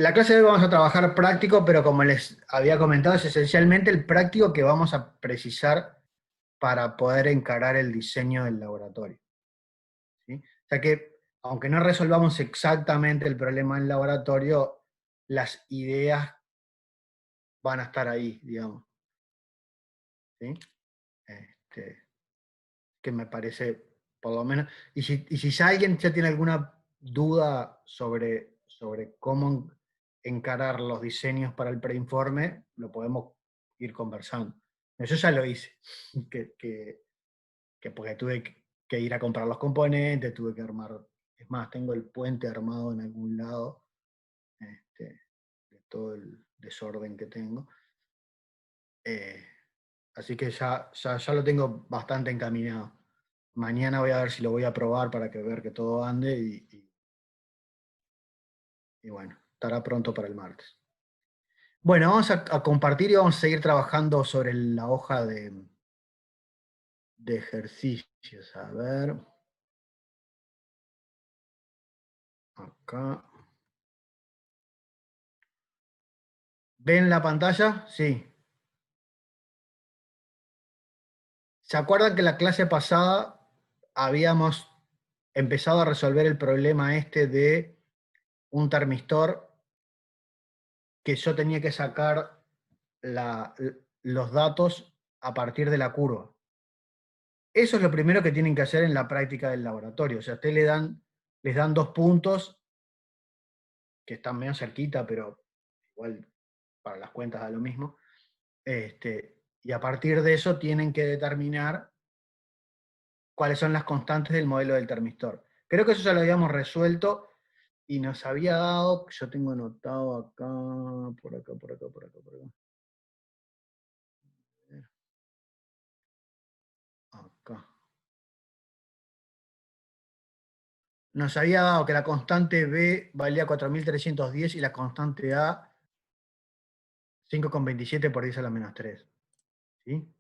La clase de hoy vamos a trabajar práctico, pero como les había comentado, es esencialmente el práctico que vamos a precisar para poder encarar el diseño del laboratorio. ¿Sí? O sea que, aunque no resolvamos exactamente el problema del laboratorio, las ideas van a estar ahí, digamos. ¿Sí? Este, que me parece, por lo menos, y si ya alguien ya tiene alguna duda sobre cómo encarar los diseños para el preinforme, lo podemos ir conversando. Yo ya lo hice, que, que, que porque tuve que ir a comprar los componentes, tuve que armar, es más, tengo el puente armado en algún lado, este, de todo el desorden que tengo. Eh, Así que ya lo tengo bastante encaminado. Mañana voy a ver si lo voy a probar para ver que todo ande y bueno, estará pronto para el martes. Bueno, vamos a compartir y vamos a seguir trabajando sobre la hoja de ejercicios. A ver, acá. ¿Ven la pantalla? Sí. ¿Se acuerdan que la clase pasada habíamos empezado a resolver el problema este de un termistor que yo tenía que sacar la- los datos a partir de la curva? Eso es lo primero que tienen que hacer en la práctica del laboratorio. O sea, a ustedes les dan 2 puntos que están medio cerquita, pero igual para las cuentas da lo mismo. Y a partir de eso tienen que determinar cuáles son las constantes del modelo del termistor. Creo que eso ya lo habíamos resuelto y nos había dado, yo tengo anotado acá, por acá, por acá, por acá, por acá. Acá. Nos había dado que la constante B valía 4310 y la constante A 5,27 por 10 a la menos 3. ¿Sí?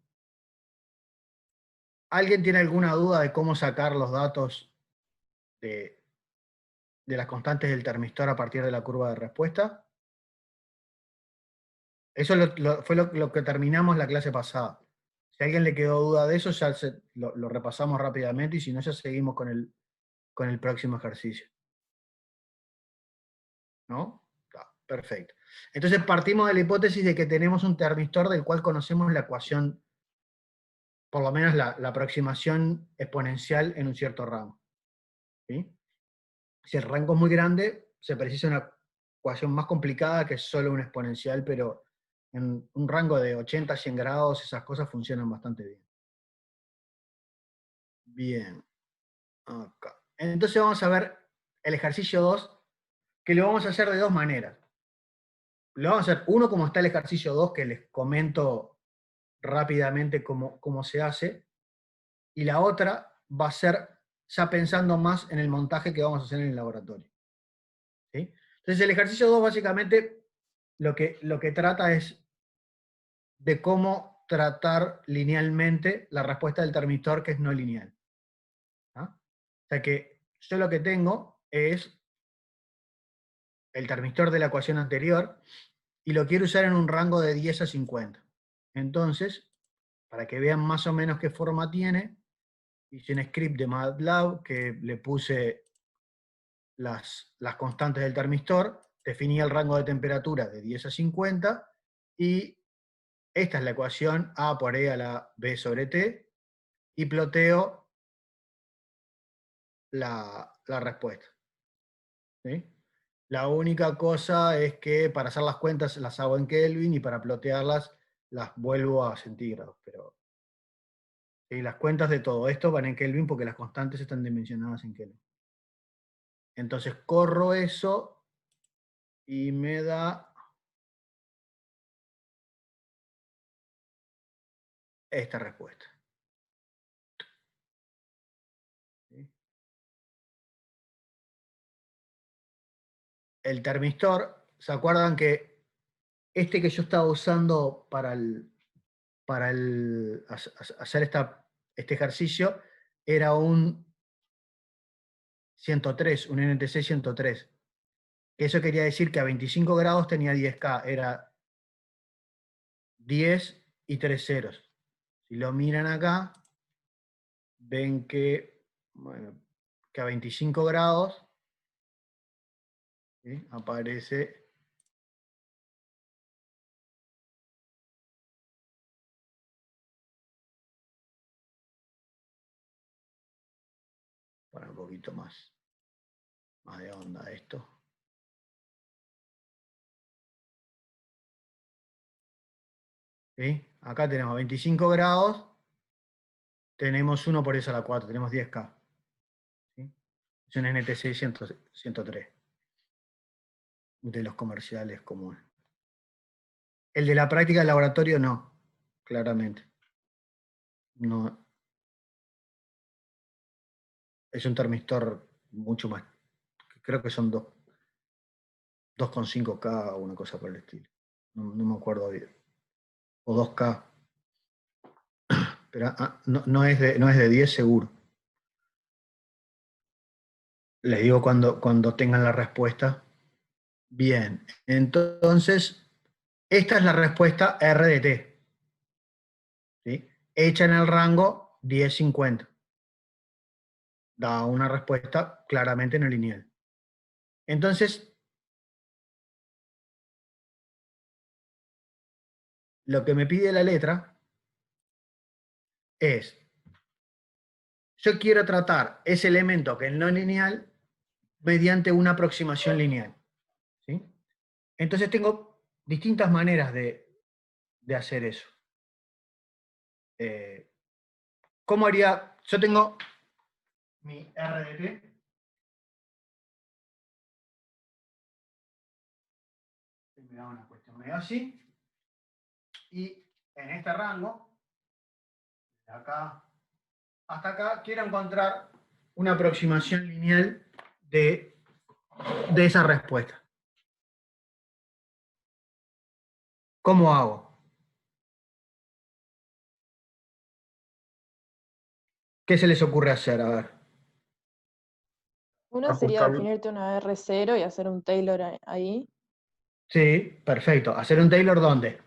¿Alguien tiene alguna duda de cómo sacar los datos de, de las constantes del termistor a partir de la curva de respuesta? Eso fue lo que terminamos la clase pasada. Si a alguien le quedó duda de eso, ya lo repasamos rápidamente y si no, ya seguimos con el próximo ejercicio. ¿No? Perfecto. Entonces partimos de la hipótesis de que tenemos un termistor del cual conocemos la ecuación, por lo menos la aproximación exponencial en un cierto rango. ¿Sí? Si el rango es muy grande, se precisa una ecuación más complicada que es solo una exponencial, pero en un rango de 80 a 100 grados esas cosas funcionan bastante bien. Bien, acá. Entonces vamos a ver el ejercicio 2, que lo vamos a hacer de dos maneras. Lo vamos a hacer uno como está el ejercicio 2, que les comento rápidamente cómo se hace, y la otra va a ser ya pensando más en el montaje que vamos a hacer en el laboratorio. ¿Sí? Entonces el ejercicio 2 básicamente lo que trata es de cómo tratar linealmente la respuesta del termistor que es no lineal. ¿Ah? O sea que yo lo que tengo es el termistor de la ecuación anterior y lo quiero usar en un rango de 10 a 50. Entonces, para que vean más o menos qué forma tiene, hice un script de MATLAB que le puse las constantes del termistor, definí el rango de temperatura de 10 a 50 y esta es la ecuación A por E a la B sobre T y ploteo la respuesta. ¿Sí? La única cosa es que para hacer las cuentas las hago en Kelvin y para plotearlas las vuelvo a centígrados. Pero ¿sí? Las cuentas de todo esto van en Kelvin porque las constantes están dimensionadas en Kelvin. Entonces corro eso y me da esta respuesta. ¿Sí? El termistor, ¿se acuerdan que este que yo estaba usando para hacer este ejercicio era un 103, un NTC 103? que eso quería decir que a 25 grados tenía 10K, era 10 y 3 ceros. Si lo miran acá, ven que, bueno, que a 25 grados, ¿sí?, aparece para un poquito más de onda esto. ¿Sí? Acá tenemos 25 grados, tenemos 1 por eso a la 4, tenemos 10K. ¿Sí? Es un NTC 103 de los comerciales comunes. El de la práctica del laboratorio no, claramente. No, es un termistor mucho más. Creo que son 2,5K o una cosa por el estilo. No me acuerdo bien. O 2K. Pero no es de 10 seguro. Les digo cuando tengan la respuesta. Bien, entonces, esta es la respuesta RDT. ¿Sí? Hecha en el rango 10-50. Da una respuesta claramente no lineal. Entonces, lo que me pide la letra es, yo quiero tratar ese elemento que es no lineal mediante una aproximación lineal. ¿Sí? Entonces tengo distintas maneras de hacer eso. ¿Cómo haría? Yo tengo mi RDT. Me da una cuestión medio así. Y en este rango, de acá hasta acá, quiero encontrar una aproximación lineal de esa respuesta. ¿Cómo hago? ¿Qué se les ocurre hacer? A ver. Uno sería Ajustar. definirte una R0 y hacer un Taylor ahí. Sí, perfecto. ¿Hacer un Taylor dónde?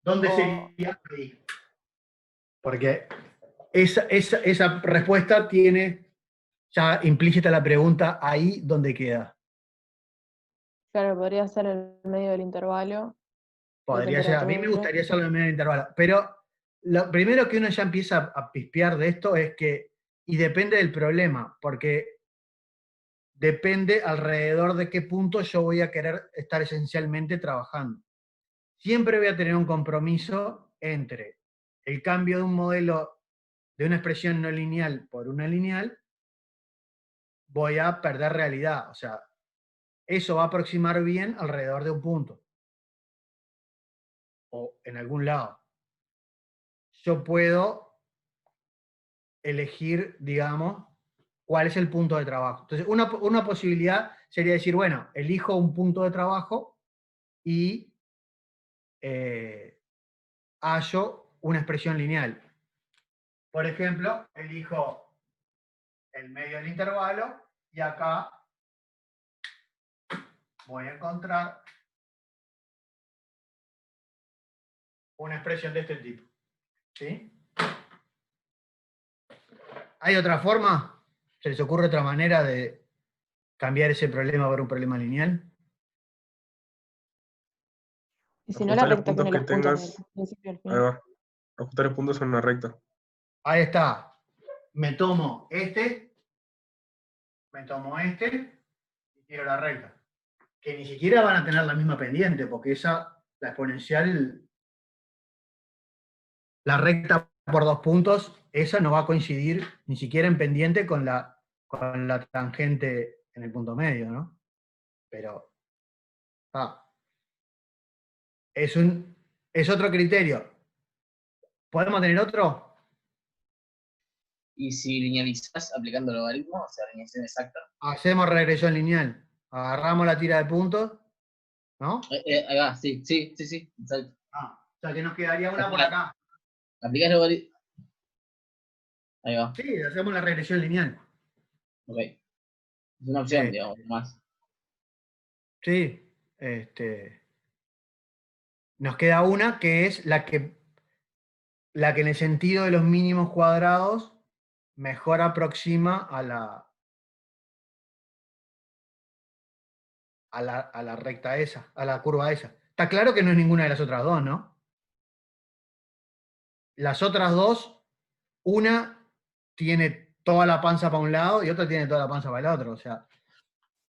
¿Dónde O, sería ahí? Porque esa respuesta tiene ya implícita la pregunta ahí donde queda. claro, podría ser el medio del intervalo de Podría ser, a mí me temperatura. gustaría hacerlo en medio intervalo, pero lo primero que uno ya empieza a pispear de esto es que, y depende del problema, porque depende alrededor de qué punto yo voy a querer estar esencialmente trabajando. Siempre voy a tener un compromiso entre el cambio de un modelo de una expresión no lineal por una lineal, voy a perder realidad. O sea, eso va a aproximar bien alrededor de un punto. O en algún lado. Yo puedo elegir, digamos, cuál es el punto de trabajo. Entonces, una posibilidad sería decir, bueno, elijo un punto de trabajo y hallo una expresión lineal. Por ejemplo, elijo el medio del intervalo y acá voy a encontrar una expresión de este tipo. ¿Sí? ¿Hay otra forma? ¿Se les ocurre otra manera de cambiar ese problema por un problema lineal? Y si no, la Ajustar los recta puntos tiene que los puntos tengas. del principio y al Ahí final. va. Ajustar los puntos en una recta. Ahí está. Me tomo y tiro la recta. Que ni siquiera van a tener la misma pendiente, porque la exponencial, la recta por 2 puntos, esa no va a coincidir ni siquiera en pendiente con la tangente en el punto medio, ¿no? Pero es otro criterio. ¿Podemos tener otro? Y si linealizás aplicando logaritmos, o sea, linealización exacta. Hacemos regresión lineal. Agarramos la tira de puntos, ¿no? Ahí va, sí, exacto. O sea que nos quedaría una por acá. Aplicás logaritmos. Ahí va, Sí, hacemos la regresión lineal. ok. Es una opción, Eh, digamos, más. Sí. Nos queda una que es la que en el sentido de los mínimos cuadrados mejor aproxima a la recta esa, a la curva esa. Está claro que no es ninguna de las otras dos, ¿no? Las otras dos, una tiene toda la panza para un lado y otra tiene toda la panza para el otro. O sea,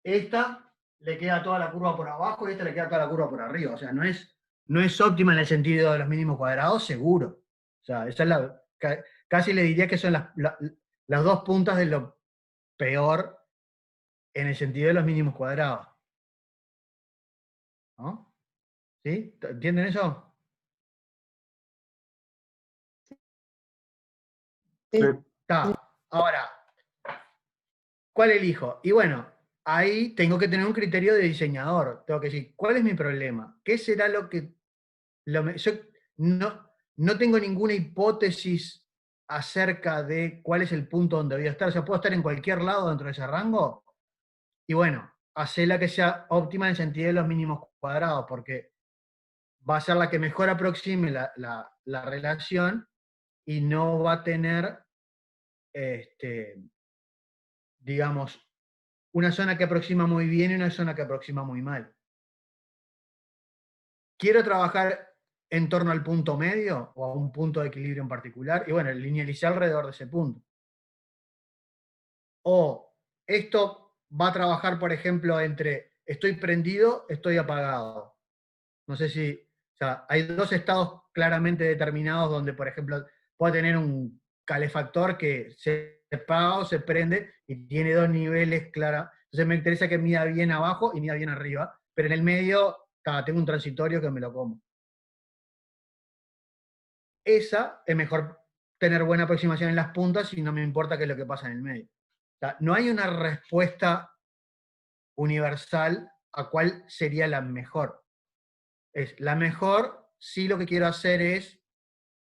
esta le queda toda la curva por abajo y esta le queda toda la curva por arriba. O sea, no es óptima en el sentido de los mínimos cuadrados, seguro. O sea, esa es casi le diría que son las dos puntas de lo peor en el sentido de los mínimos cuadrados. ¿No? ¿Sí? ¿Entienden eso? Sí. Sí. Está. Ahora, ¿cuál elijo? Y bueno, ahí tengo que tener un criterio de diseñador. Tengo que decir, ¿cuál es mi problema? ¿Qué será lo que... yo no tengo ninguna hipótesis acerca de cuál es el punto donde voy a estar. O sea, puedo estar en cualquier lado dentro de ese rango. Y bueno, hacerla que sea óptima en el sentido de los mínimos cuadrados, porque va a ser la que mejor aproxime la relación y no va a tener, digamos, una zona que aproxima muy bien y una zona que aproxima muy mal. Quiero trabajar en torno al punto medio o a un punto de equilibrio en particular, y bueno, linealicé alrededor de ese punto. O esto va a trabajar, por ejemplo, entre estoy prendido, estoy apagado. No sé si, o sea, hay dos estados claramente determinados donde, por ejemplo, puedo tener un calefactor que se apaga o se prende y tiene dos niveles claros. Entonces me interesa que mida bien abajo y mida bien arriba, pero en el medio tengo un transitorio que me lo como. Esa es mejor tener buena aproximación en las puntas y no me importa qué es lo que pasa en el medio. O sea, no hay una respuesta universal a cuál sería la mejor. Es la mejor si lo que quiero hacer es,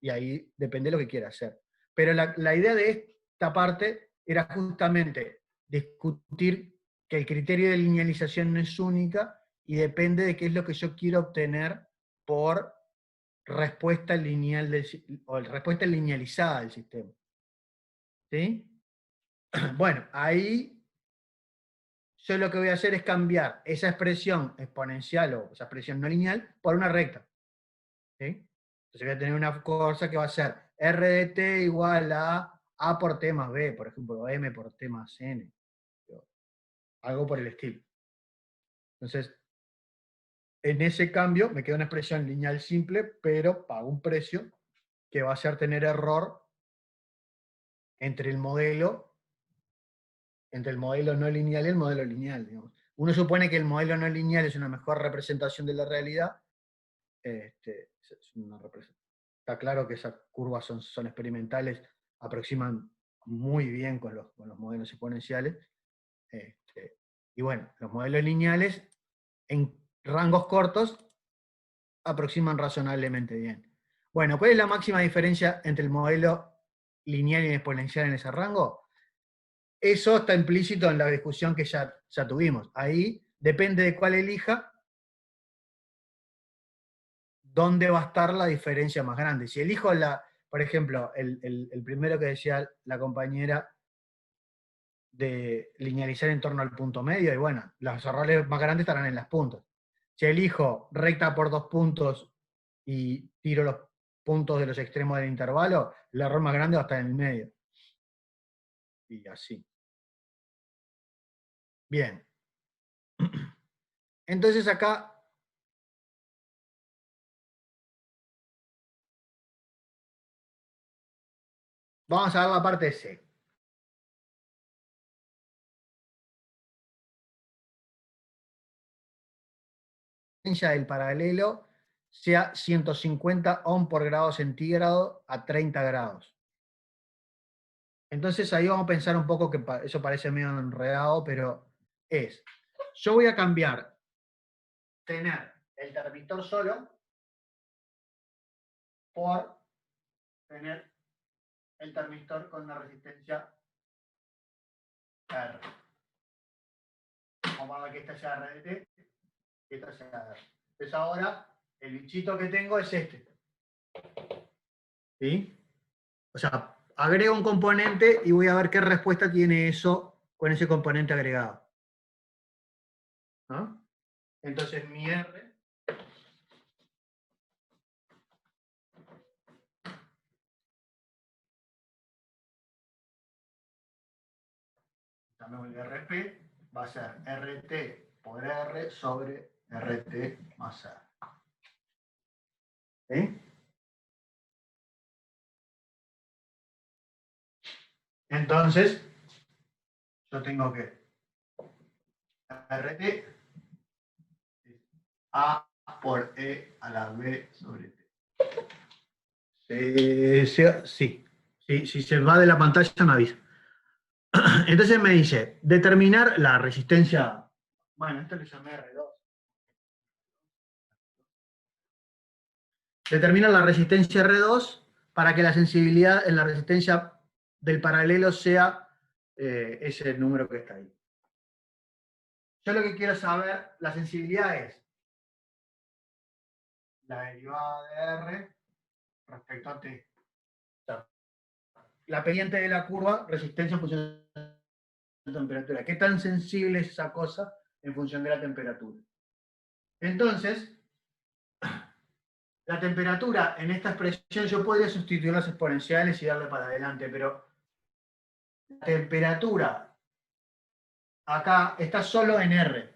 y ahí depende de lo que quiera hacer. Pero la idea de esta parte era justamente discutir que el criterio de linealización no es única y depende de qué es lo que yo quiero obtener por respuesta lineal o respuesta linealizada del sistema. ¿Sí? Bueno, ahí yo lo que voy a hacer es cambiar esa expresión exponencial o esa expresión no lineal por una recta. ¿Sí? Entonces voy a tener una cosa que va a ser R de t igual a por t más b, por ejemplo, o m por t más n. Algo por el estilo. Entonces, en ese cambio me queda una expresión lineal simple, pero pago un precio que va a ser tener error entre el modelo no lineal y el modelo lineal. Digamos. Uno supone que el modelo no lineal es una mejor representación de la realidad. Está claro que esas curvas son experimentales, aproximan muy bien con los modelos exponenciales. Y bueno, los modelos lineales en rangos cortos aproximan razonablemente bien. Bueno, ¿cuál es la máxima diferencia entre el modelo lineal y el exponencial en ese rango? Eso está implícito en la discusión que ya tuvimos. Ahí depende de cuál elija, dónde va a estar la diferencia más grande. Si elijo por ejemplo, el primero que decía la compañera de linealizar en torno al punto medio, y bueno, los errores más grandes estarán en las puntas. Si elijo recta por dos puntos y tiro los puntos de los extremos del intervalo, el error más grande va a estar en el medio. Y así. Bien. Entonces acá vamos a ver la parte C. Del paralelo sea 150 ohm por grado centígrado a 30 grados. Entonces ahí vamos a pensar un poco, que eso parece medio enredado, pero yo voy a cambiar tener el termistor solo por tener el termistor con una resistencia R. Vamos a ver que esta sea R de T. y esta sea R. Entonces ahora el bichito que tengo es este. ¿Sí? O sea, agrego un componente y voy a ver qué respuesta tiene eso con ese componente agregado. ¿No? Entonces mi R llamemos el RP, va a ser RT por R sobre RT más R. ¿Sí? Entonces, yo tengo que RT A por E a la B sobre T. Sí. Si se va de la pantalla me avisa. Entonces me dice, determinar la resistencia. Bueno, esto le llamé R2. Determina la resistencia R2 para que la sensibilidad en la resistencia del paralelo sea ese número que está ahí. Yo lo que quiero saber, la sensibilidad es la derivada de R respecto a T. O sea, la pendiente de la curva, resistencia en función de la temperatura. ¿Qué tan sensible es esa cosa en función de la temperatura? Entonces, la temperatura en esta expresión, yo podría sustituir las exponenciales y darle para adelante, pero la temperatura acá está solo en R,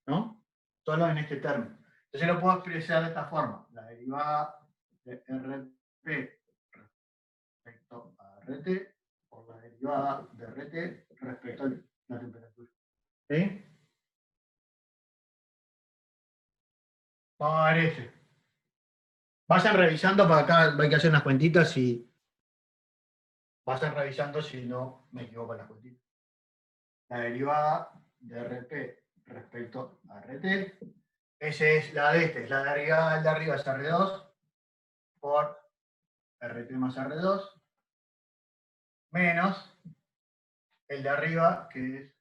¿no? Solo en este término. Entonces lo puedo expresar de esta forma. La derivada de RP respecto a RT por la derivada de RT respecto a la temperatura. ¿Sí? Parece. Vayan revisando, para acá hay que hacer unas cuentitas y vayan revisando si no me equivoco en las cuentitas. La derivada de RP respecto a RT. Esa es la de este, la derivada de arriba es R2 por RT más R2 menos el de arriba que es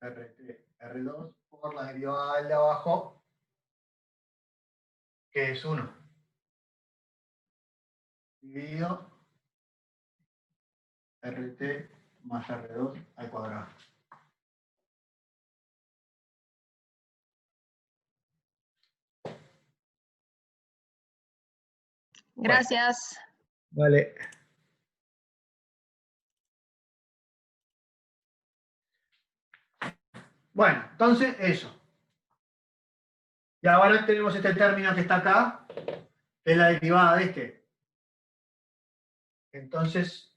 RT R2 por la derivada del de abajo que es 1 dividido RT más R2 al cuadrado. Gracias. Vale. Bueno, entonces eso. Y ahora tenemos este término que está acá, que es la derivada de este. Entonces,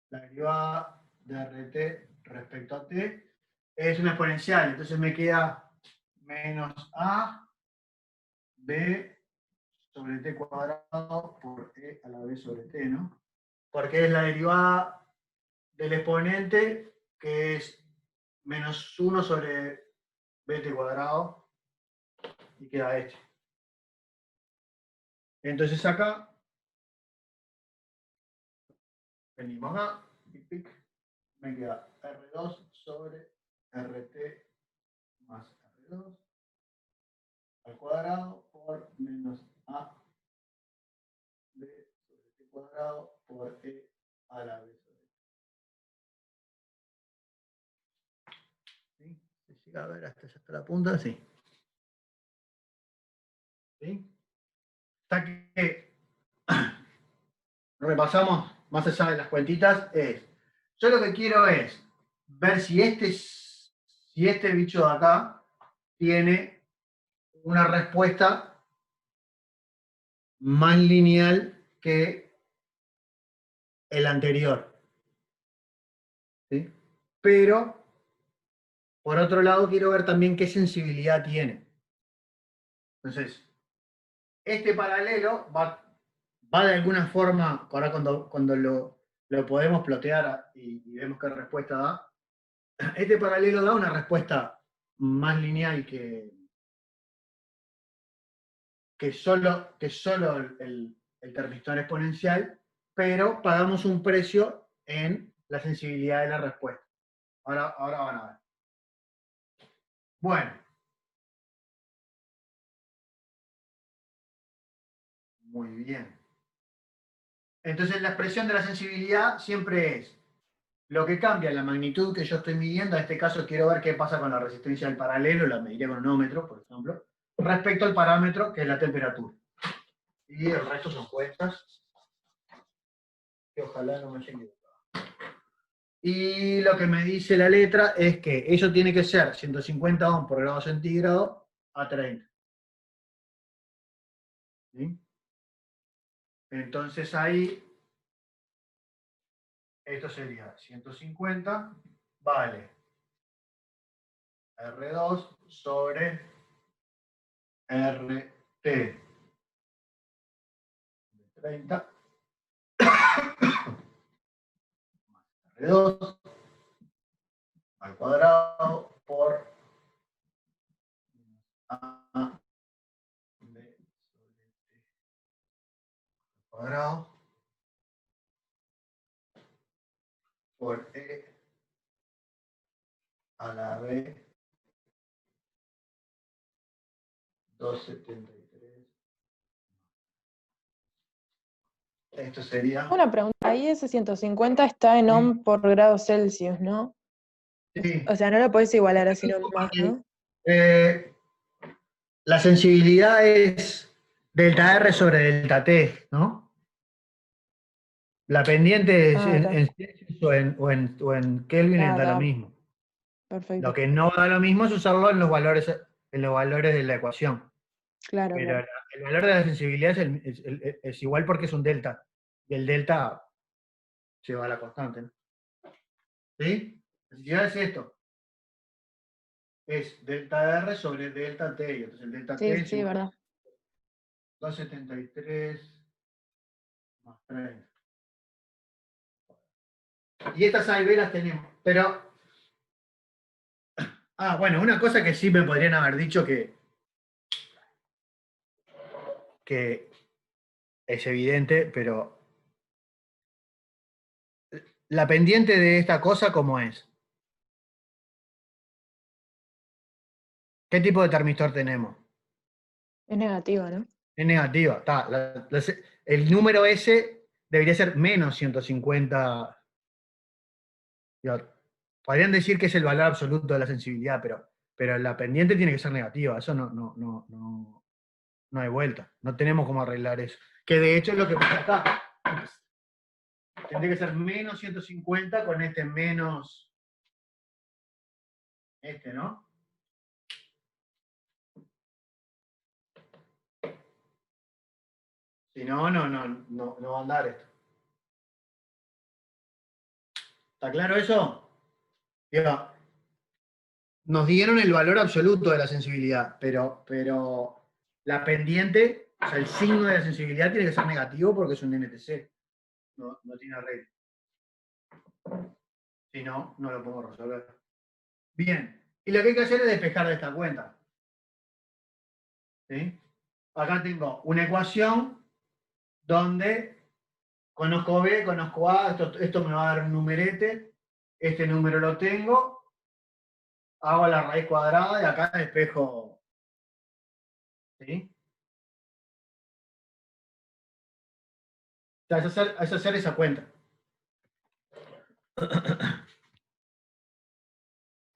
la derivada de RT respecto a T es una exponencial. Entonces me queda menos A, B sobre T cuadrado por E a la B sobre T, ¿no? Porque es la derivada del exponente que es menos 1 sobre BT cuadrado y queda este. Entonces acá venimos acá y pic, me queda R2 sobre RT más R2 al cuadrado por menos A B sobre T cuadrado por E a la B sobre T. ¿Sí? ¿Se llega a ver hasta la punta? Sí. ¿Sí? Hasta que repasamos más allá de las cuentitas, yo lo que quiero es ver si este bicho de acá tiene una respuesta más lineal que el anterior. ¿Sí? Pero, por otro lado, quiero ver también qué sensibilidad tiene. Entonces, este paralelo va de alguna forma, ahora cuando lo podemos plotear y vemos qué respuesta da, este paralelo da una respuesta más lineal que solo el termistor exponencial, pero pagamos un precio en la sensibilidad de la respuesta. Ahora van a ver. Bueno, Muy bien. Entonces la expresión de la sensibilidad siempre es lo que cambia la magnitud que yo estoy midiendo, en este caso quiero ver qué pasa con la resistencia del paralelo, la mediría con un ohmmetro, por ejemplo, respecto al parámetro que es la temperatura. Y el resto son cuentas, que ojalá no me haya equivocado. Y lo que me dice la letra es que eso tiene que ser 150 ohm por grado centígrado a 30. ¿Sí? Entonces ahí, esto sería 150, vale R2 sobre RT. 30. R2 al cuadrado por A B sobre T al cuadrado por E a la B 273. Esto sería. Una pregunta, ahí ese 150 está en ohm por grado Celsius, ¿no? Sí. O sea, no lo podés igualar así nomás, ¿no? La sensibilidad es delta R sobre delta T, ¿no? La pendiente Ah, está. en Celsius o en Kelvin Ah, da lo está. mismo. Perfecto. Lo que no da lo mismo es usarlo en los valores de la ecuación. Claro, Pero claro. el valor de la sensibilidad es igual porque es un delta. Y el delta lleva a la constante, ¿no? ¿Sí? La sensibilidad es esto. Es delta R sobre delta T. Y entonces el delta T Sí, es sí, igual verdad. a 273 más 30. Y estas A y B las tenemos. Pero, bueno, una cosa que sí me podrían haber dicho que es evidente, pero la pendiente de esta cosa, ¿cómo es? ¿Qué tipo de termistor tenemos? Es negativa, ¿no? Es negativa. Está. El número S debería ser menos 150. Podrían decir que es el valor absoluto de la sensibilidad, pero la pendiente tiene que ser negativa. Eso no hay vuelta. No tenemos cómo arreglar eso. Que de hecho es lo que pasa acá. Tendría que ser menos 150 con este menos ¿no? Si no, no va a andar esto. ¿Está claro eso? Digo, nos dieron el valor absoluto de la sensibilidad, pero la pendiente, o sea, el signo de la sensibilidad tiene que ser negativo porque es un NTC. No tiene arreglo. Si no, no lo podemos resolver. Bien. Y lo que hay que hacer es despejar de esta cuenta. ¿Sí? Acá tengo una ecuación donde conozco B, conozco A, esto me va a dar un numerete, este número lo tengo, hago la raíz cuadrada y acá despejo. ¿Sí? O sea, es hacer esa cuenta.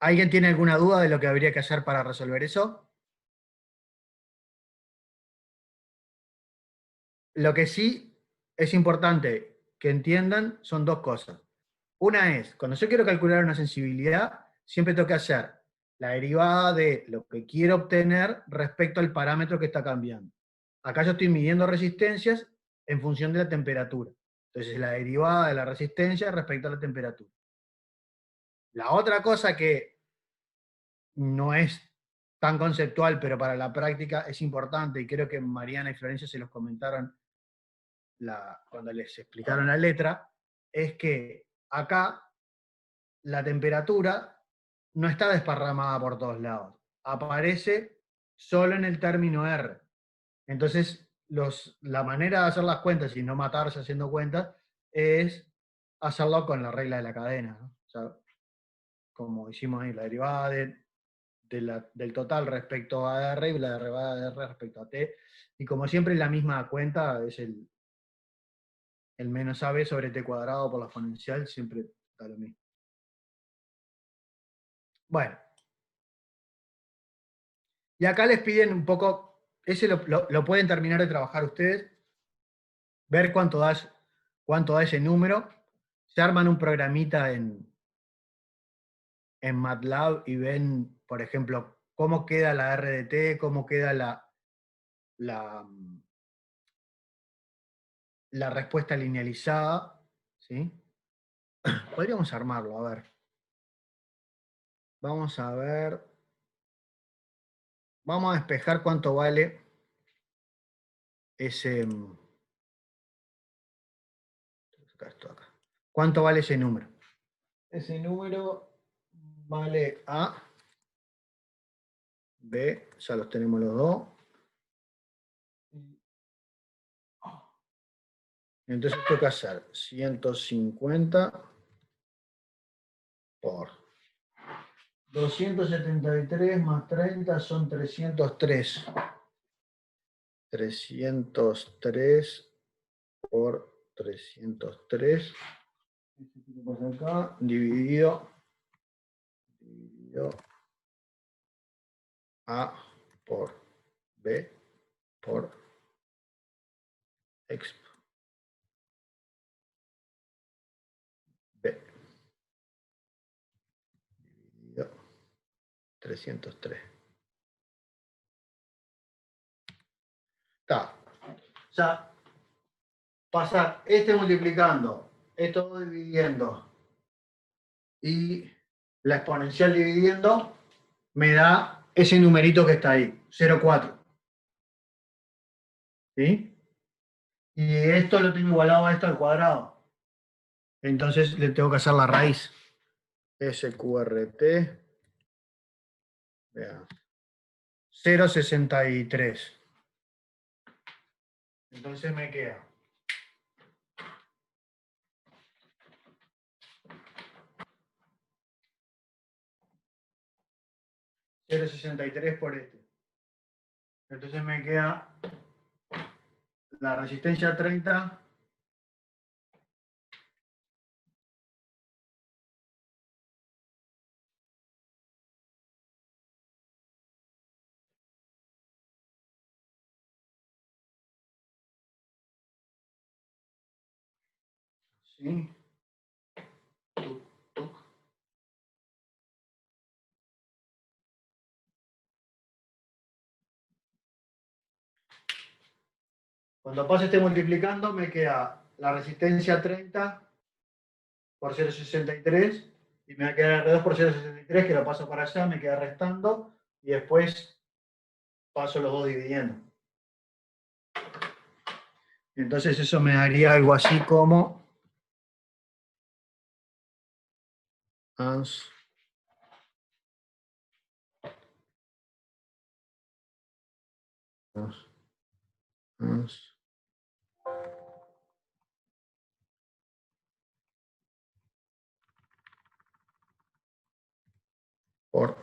¿Alguien tiene alguna duda de lo que habría que hacer para resolver eso? Lo que sí es importante que entiendan son dos cosas. Una es, cuando yo quiero calcular una sensibilidad, siempre tengo que hacer la derivada de lo que quiero obtener respecto al parámetro que está cambiando. Acá yo estoy midiendo resistencias en función de la temperatura. Entonces, la derivada de la resistencia respecto a la temperatura. La otra cosa que no es tan conceptual, pero para la práctica es importante, y creo que Mariana y Florencia se los comentaron cuando les explicaron la letra, es que acá la temperatura no está desparramada por todos lados. Aparece solo en el término R. Entonces, la manera de hacer las cuentas y no matarse haciendo cuentas es hacerlo con la regla de la cadena, ¿no? O sea, como hicimos ahí, la derivada del total respecto a R y la derivada de R respecto a T. Y como siempre la misma cuenta es el menos AB sobre T cuadrado por la exponencial, siempre da lo mismo. Bueno. Y acá les piden un poco, ese lo pueden terminar de trabajar ustedes, ver cuánto da ese número. Se arman un programita en MATLAB y ven, por ejemplo, cómo queda la RDT, cómo queda la respuesta linealizada. ¿Sí? Podríamos armarlo, a ver. Vamos a ver. Vamos a despejar cuánto vale ese. Esto acá. ¿Cuánto vale ese número? Ese número vale A, B, ya los tenemos los dos. Entonces tengo que hacer 150 por 273 más 30 son 303. 303 por 303. ¿Qué pasa acá? Dividido A por B por X B dividido 303. Está. O sea, pasar este multiplicando, esto dividiendo y la exponencial dividiendo, me da ese numerito que está ahí, 0,4. ¿Sí? Y esto lo tengo igualado a esto al cuadrado. Entonces le tengo que hacer la raíz. SQRT. Vean. 0,63. Entonces me queda 0,63 por este. Entonces me queda la resistencia 30. ¿Sí? Cuando pase este multiplicando, me queda la resistencia 30 por 0,63 y me va a quedar R2 por 0,63, que lo paso para allá, me queda restando y después paso los dos dividiendo. Entonces eso me daría algo así como ans por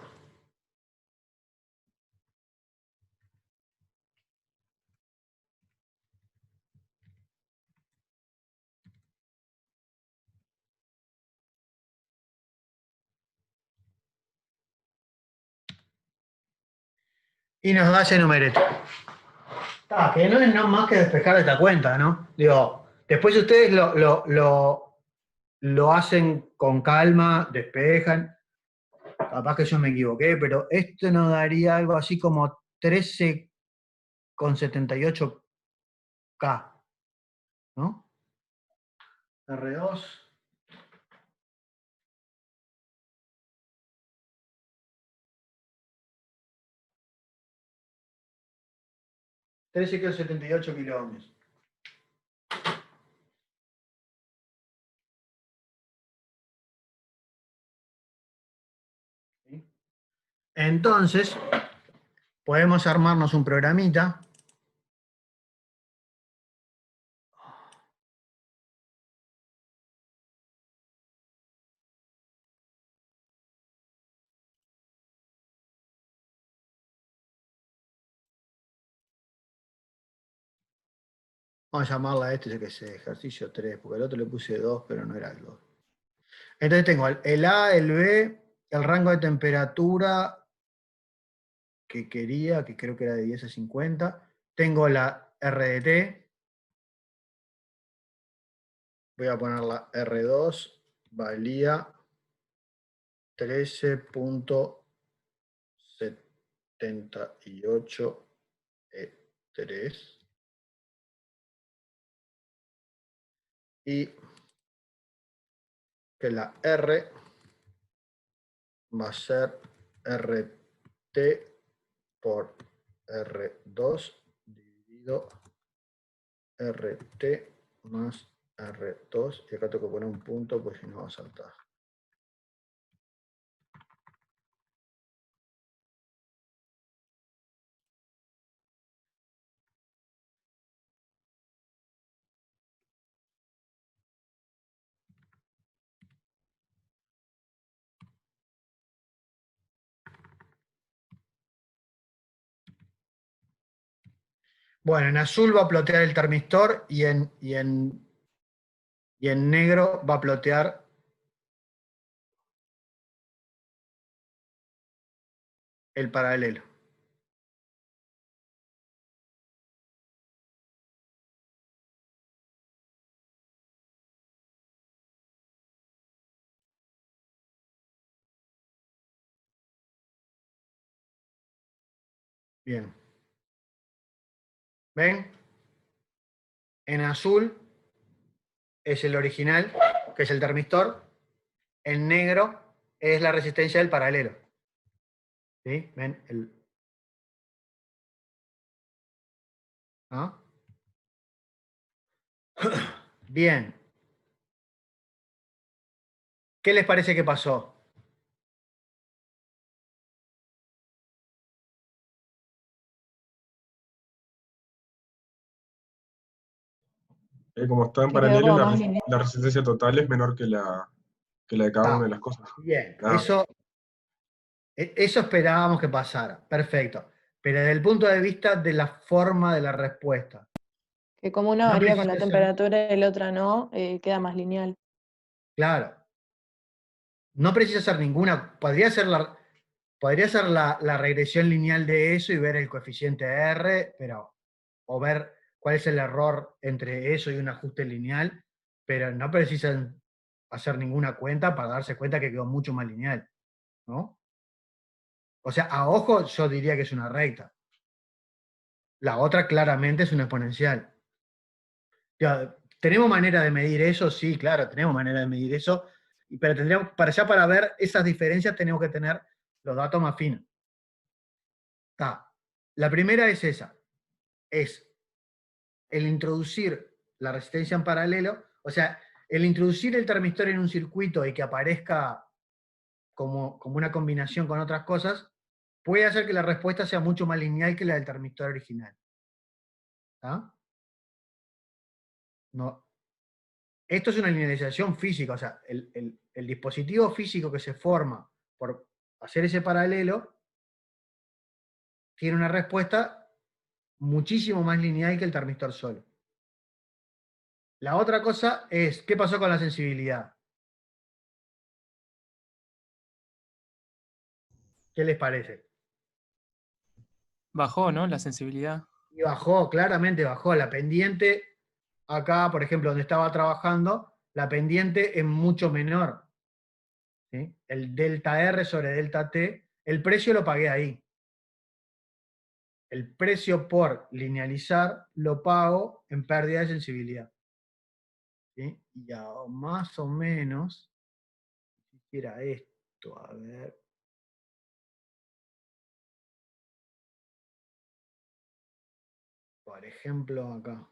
y nos da ese numerito. Que no es nada más que despejar esta cuenta, ¿no? Digo, después ustedes lo hacen con calma, despejan. Capaz que yo me equivoqué, pero esto nos daría algo así como 13,78K, ¿no? R2. $13,78 kilo. ¿Sí? Entonces, podemos armarnos un programita. Vamos a llamarla a este, yo que sé, ejercicio 3, porque al otro le puse 2, pero no era el 2. Entonces tengo el A, el B, el rango de temperatura que quería, que creo que era de 10 a 50. Tengo la RDT. Voy a poner la R2, valía 13.78 E3. Y que la R va a ser RT por R2 dividido RT más R2. Y acá tengo que poner un punto, pues si no va a saltar. Bueno, en azul va a plotear el termistor y en negro va a plotear el paralelo. Bien. ¿Ven? En azul es el original, que es el termistor. En negro es la resistencia del paralelo. ¿Sí? ¿Ven? ¿Ah? Bien. ¿Qué les parece que pasó? Como está en Que quedó paralelo, como más lineal. la resistencia total es menor que la de cada Ah, una de las cosas. bien. Ah, Eso esperábamos que pasara. Perfecto. Pero desde el punto de vista de la forma de la respuesta. Que como una No varía con la precisa ser, temperatura y la otra no, queda más lineal. claro, no precisa ser ninguna, podría ser la regresión lineal de eso y ver el coeficiente R, pero, o ver cuál es el error entre eso y un ajuste lineal, pero no precisan hacer ninguna cuenta para darse cuenta que quedó mucho más lineal, ¿no? O sea, a ojo yo diría que es una recta. La otra claramente es una exponencial. Ya, ¿tenemos manera de medir eso? Sí, claro, tenemos manera de medir eso, pero tendríamos, para ver esas diferencias tenemos que tener los datos más finos. La primera es esa, es el introducir la resistencia en paralelo, o sea, el introducir el termistor en un circuito y que aparezca como una combinación con otras cosas, puede hacer que la respuesta sea mucho más lineal que la del termistor original. No, esto es una linealización física, o sea, el dispositivo físico que se forma por hacer ese paralelo tiene una respuesta muchísimo más lineal que el termistor solo. La otra cosa es, ¿qué pasó con la sensibilidad? ¿Qué les parece? Bajó, ¿no? La sensibilidad. Y bajó, claramente bajó. La pendiente, acá, por ejemplo, donde estaba trabajando, la pendiente es mucho menor. ¿Sí? El delta R sobre delta T, el precio lo pagué ahí. El precio por linealizar lo pago en pérdida de sensibilidad. ¿Sí? Y ya más o menos, si hiciera esto, a ver. Por ejemplo, acá.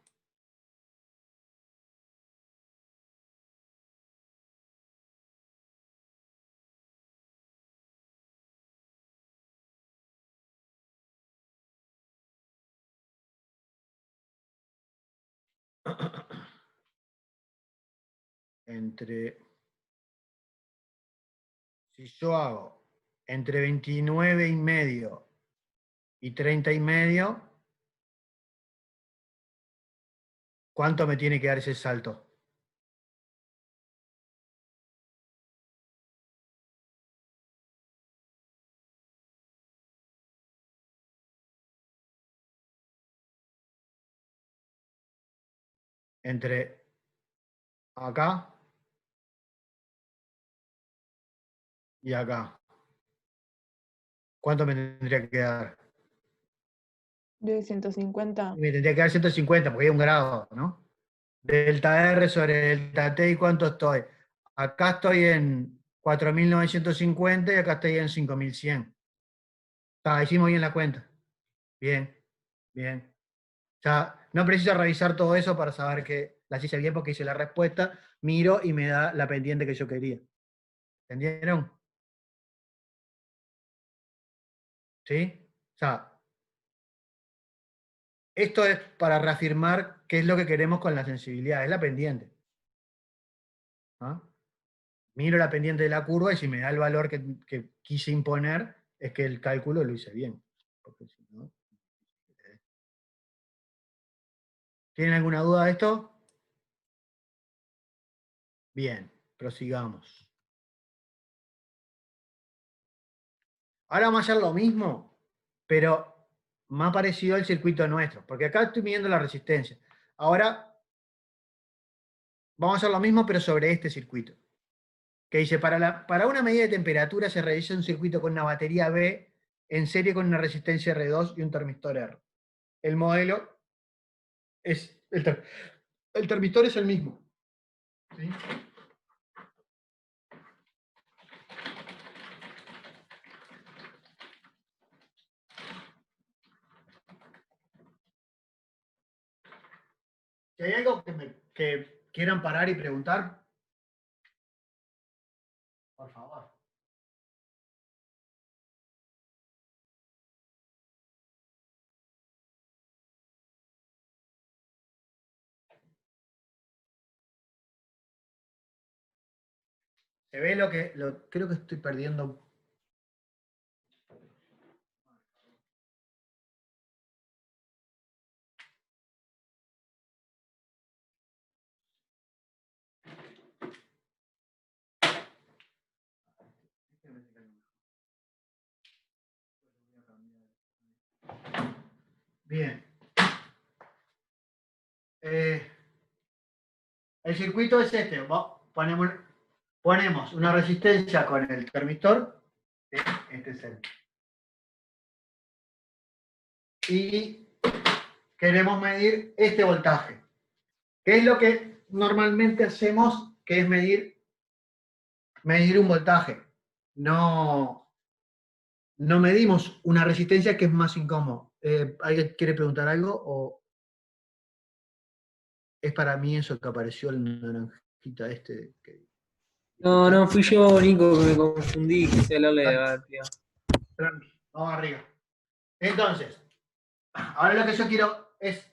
Si yo hago entre 29,5 y 30,5, ¿Cuánto me tiene que dar ese salto? Entre acá y acá. ¿Cuánto me tendría que dar? De 150. Me tendría que dar 150 porque hay un grado, ¿no? Delta R sobre delta T, ¿y cuánto estoy? Acá estoy en 4.950 y acá estoy en 5.100. Hicimos bien la cuenta. Bien, bien. Ya no preciso revisar todo eso para saber que las hice bien porque hice la respuesta, miro y me da la pendiente que yo quería. ¿Entendieron? ¿Sí? O sea, esto es para reafirmar qué es lo que queremos con la sensibilidad, es la pendiente. ¿Ah? Miro la pendiente de la curva y si me da el valor que quise imponer, es que el cálculo lo hice bien. Porque si no... ¿Tienen alguna duda de esto? Bien, prosigamos. Ahora vamos a hacer lo mismo, pero más parecido al circuito nuestro, porque acá estoy midiendo la resistencia. Ahora vamos a hacer lo mismo, pero sobre este circuito. Que dice, para una medida de temperatura se realiza un circuito con una batería B en serie con una resistencia R2 y un termistor R. El modelo es... El termistor es el mismo. ¿Sí? Si hay algo que quieran parar y preguntar, por favor. Se ve creo que estoy perdiendo. Bien. El circuito es este. Ponemos una resistencia con el termistor. Este es el. Y queremos medir este voltaje. ¿Qué es lo que normalmente hacemos? Que es medir un voltaje. No medimos una resistencia, que es más incómodo. ¿Alguien quiere preguntar algo? ¿O es para mí eso que apareció el naranjita este? No, fui yo, Nico, que me confundí, quise hablarle de García. Tranqui, vamos arriba. Entonces, ahora lo que yo quiero es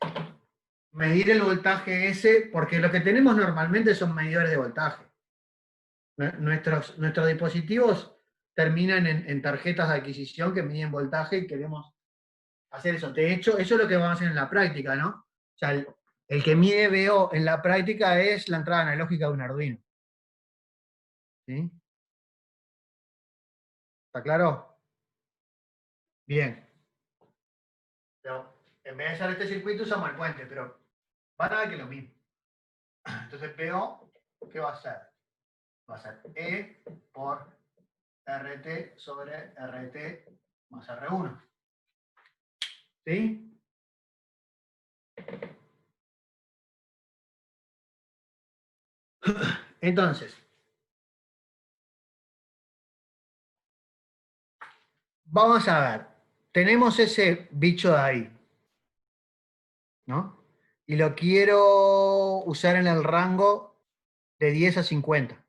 medir el voltaje ese, porque lo que tenemos normalmente son medidores de voltaje. Nuestros dispositivos terminan en tarjetas de adquisición que miden voltaje y queremos hacer eso. De hecho, eso es lo que vamos a hacer en la práctica, ¿no? O sea, el que mide VO en la práctica es la entrada analógica de un Arduino. ¿Sí? ¿Está claro? Bien. Pero en vez de hacer este circuito usamos el puente, pero van a ver que es lo mismo. Entonces PO, ¿qué va a ser? Va a ser E por RT sobre RT más R1. ¿Sí? Entonces, vamos a ver. Tenemos ese bicho de ahí, ¿no? Y lo quiero usar en el rango de 10 a 50.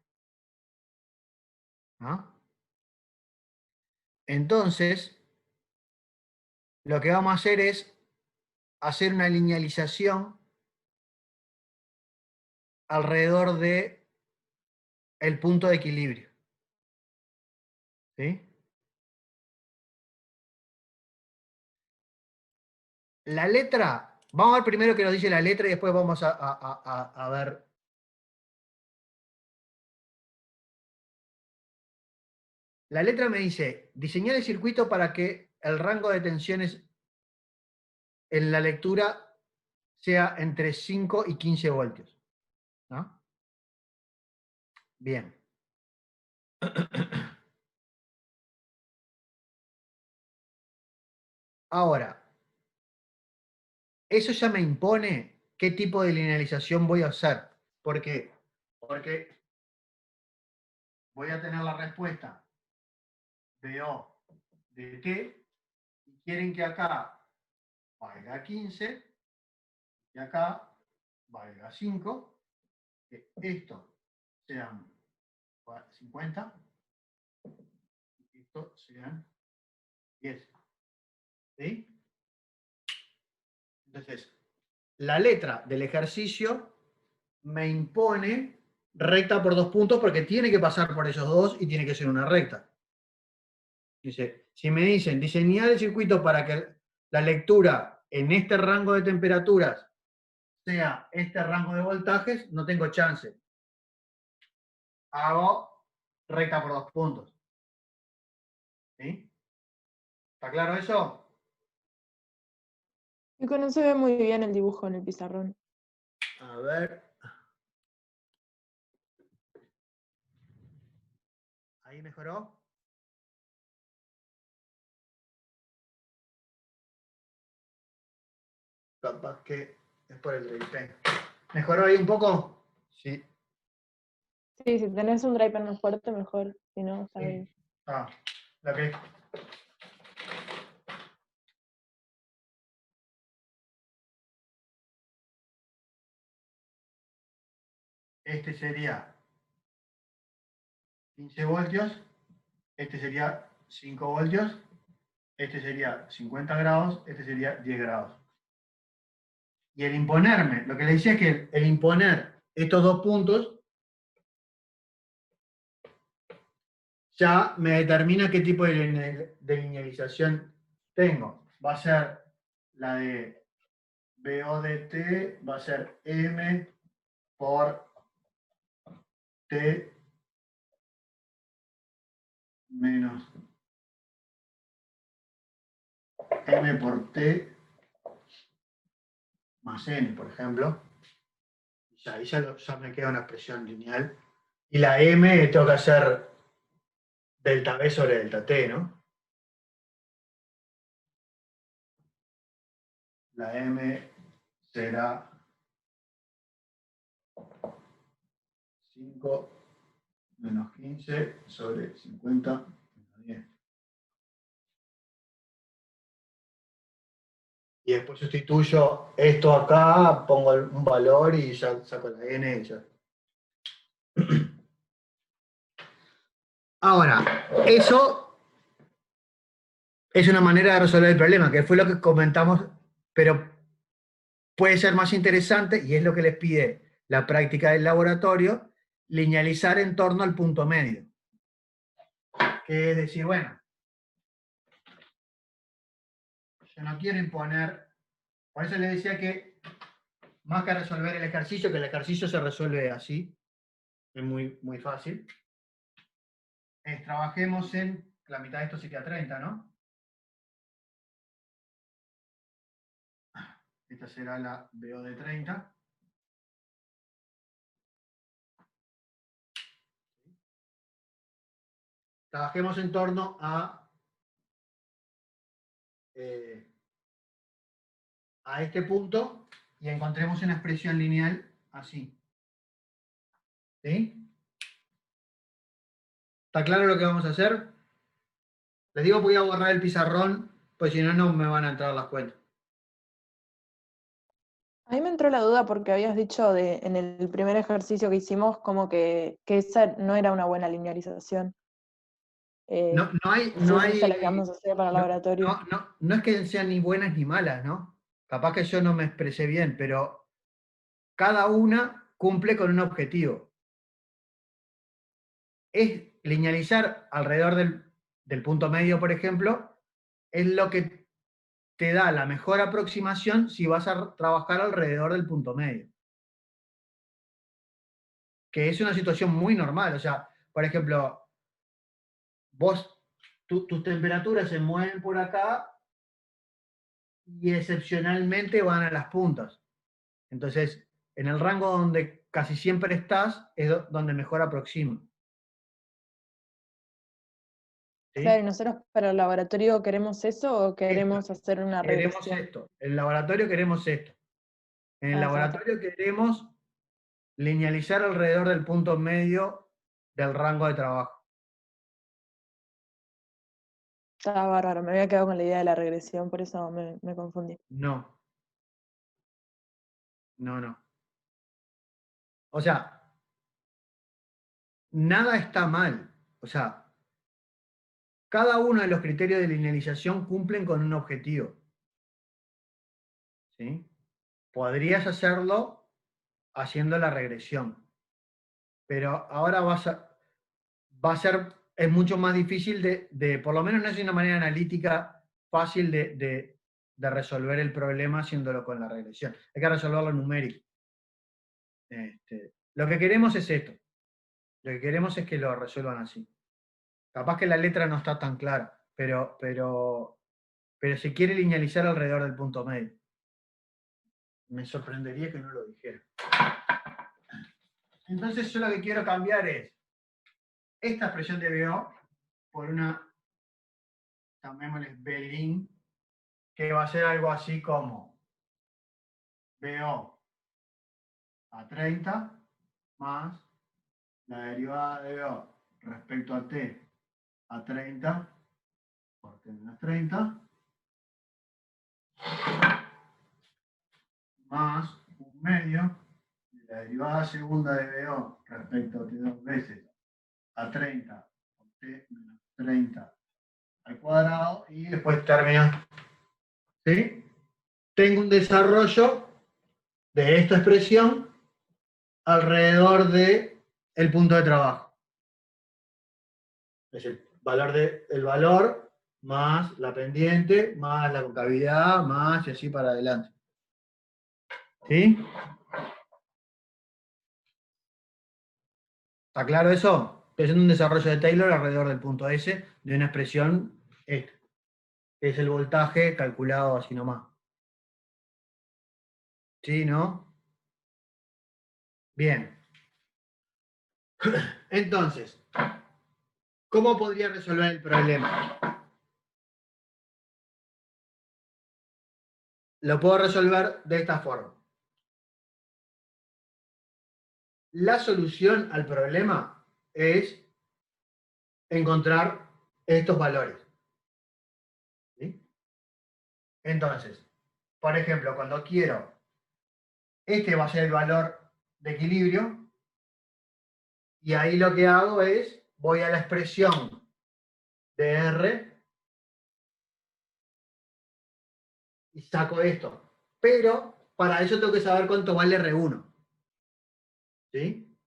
¿No? Entonces, lo que vamos a hacer es hacer una linealización alrededor de el punto de equilibrio. ¿Sí? La letra Vamos a ver primero qué nos dice la letra y después vamos a ver. La letra me dice, diseñar el circuito para que el rango de tensiones en la lectura sea entre 5 y 15 voltios. ¿No? Bien. Ahora, eso ya me impone qué tipo de linealización voy a hacer. ¿Por qué? Porque voy a tener la respuesta BO de T y quieren que acá valga 15 y acá valga 5, que esto sean 50 y esto sean 10. ¿Sí? Entonces, la letra del ejercicio me impone recta por 2 puntos porque tiene que pasar por esos dos y tiene que ser una recta. Dice, si me dicen diseñar el circuito para que la lectura en este rango de temperaturas sea este rango de voltajes, no tengo chance. Hago recta por 2 puntos. ¿Sí? ¿Está claro eso? Y que no se ve muy bien el dibujo en el pizarrón. A ver. ¿Ahí mejoró? Capaz que es por el drive. ¿Mejoró ahí un poco? Sí. Sí, si tenés un driver más fuerte, mejor. Si no, está bien. Ah, la que. Este sería 15 voltios, este sería 5 voltios, este sería 50 grados, este sería 10 grados. Y el imponerme, lo que le decía es que el imponer estos 2 puntos ya me determina qué tipo de linealización tengo. Va a ser la de BO de T, va a ser M por T menos M por T más N, por ejemplo. Ya, ahí ya me queda una expresión lineal. Y la M tengo que hacer delta B sobre delta T, ¿no? La M será 5 menos 15 sobre 50 menos 10. Y después sustituyo esto acá, pongo un valor y ya saco la N y ya. Ahora, eso es una manera de resolver el problema, que fue lo que comentamos, pero puede ser más interesante, y es lo que les pide la práctica del laboratorio, linealizar en torno al punto medio. Que es decir, bueno, yo no quiero imponer, por eso les decía que más que resolver el ejercicio, que el ejercicio se resuelve así, es muy, muy fácil, trabajemos en, la mitad de esto se queda 30, ¿no? Esta será la BO de 30. Trabajemos en torno a este punto y encontremos una expresión lineal así. ¿Sí? ¿Está claro lo que vamos a hacer? Les digo que voy a borrar el pizarrón, pues si no, no me van a entrar las cuentas. A mí me entró la duda porque habías dicho en el primer ejercicio que hicimos como que esa no era una buena linealización. No, no hay, Si no es esta hay, la que vamos a hacer para el no, laboratorio. no es que sean ni buenas ni malas, ¿no? Capaz que yo no me expresé bien, pero cada una cumple con un objetivo. Es linealizar alrededor del punto medio, por ejemplo, es lo que te da la mejor aproximación si vas a trabajar alrededor del punto medio. Que es una situación muy normal. O sea, por ejemplo, tus temperaturas se mueven por acá y excepcionalmente van a las puntas. Entonces, en el rango donde casi siempre estás, es donde mejor aproxima. ¿Sí? Claro, ¿y nosotros para el laboratorio queremos eso o queremos hacer una Queremos regresión? esto. En el laboratorio queremos esto. En el Ah, laboratorio queremos linealizar alrededor del punto medio del rango de trabajo. está bárbaro, me había quedado con la idea de la regresión, por eso me confundí. No. No, no. O sea, nada está mal. O sea, cada uno de los criterios de linealización cumplen con un objetivo. ¿Sí? Podrías hacerlo haciendo la regresión. Pero ahora va a ser, es mucho más difícil por lo menos no es una manera analítica fácil de resolver el problema haciéndolo con la regresión. Hay que resolverlo numérico. Lo que queremos es esto. Lo que queremos es que lo resuelvan así. Capaz que la letra no está tan clara, pero se quiere linealizar alrededor del punto medio. Me sorprendería que no lo dijera. Entonces yo lo que quiero cambiar es esta expresión de BO por una, llamémosle Belin, que va a ser algo así como BO a 30 más la derivada de BO respecto a T a 30 por T menos 30 más un medio de la derivada segunda de BO respecto a T dos veces a 30 por T menos 30 al cuadrado y después termina. ¿Sí? Tengo un desarrollo de esta expresión alrededor del punto de trabajo. Es el valor más la pendiente, más la concavidad, más y así para adelante. ¿Sí? ¿Está claro eso? Estoy haciendo un desarrollo de Taylor alrededor del punto S de una expresión esta, que es el voltaje calculado así nomás. ¿Sí, no? Bien. Entonces, ¿cómo podría resolver el problema? Lo puedo resolver de esta forma. La solución al problema es encontrar estos valores. ¿Sí? Entonces, por ejemplo, cuando quiero, este va a ser el valor de equilibrio, y ahí lo que hago es, voy a la expresión de R y saco esto. Pero para eso tengo que saber cuánto vale R1. ¿Sí?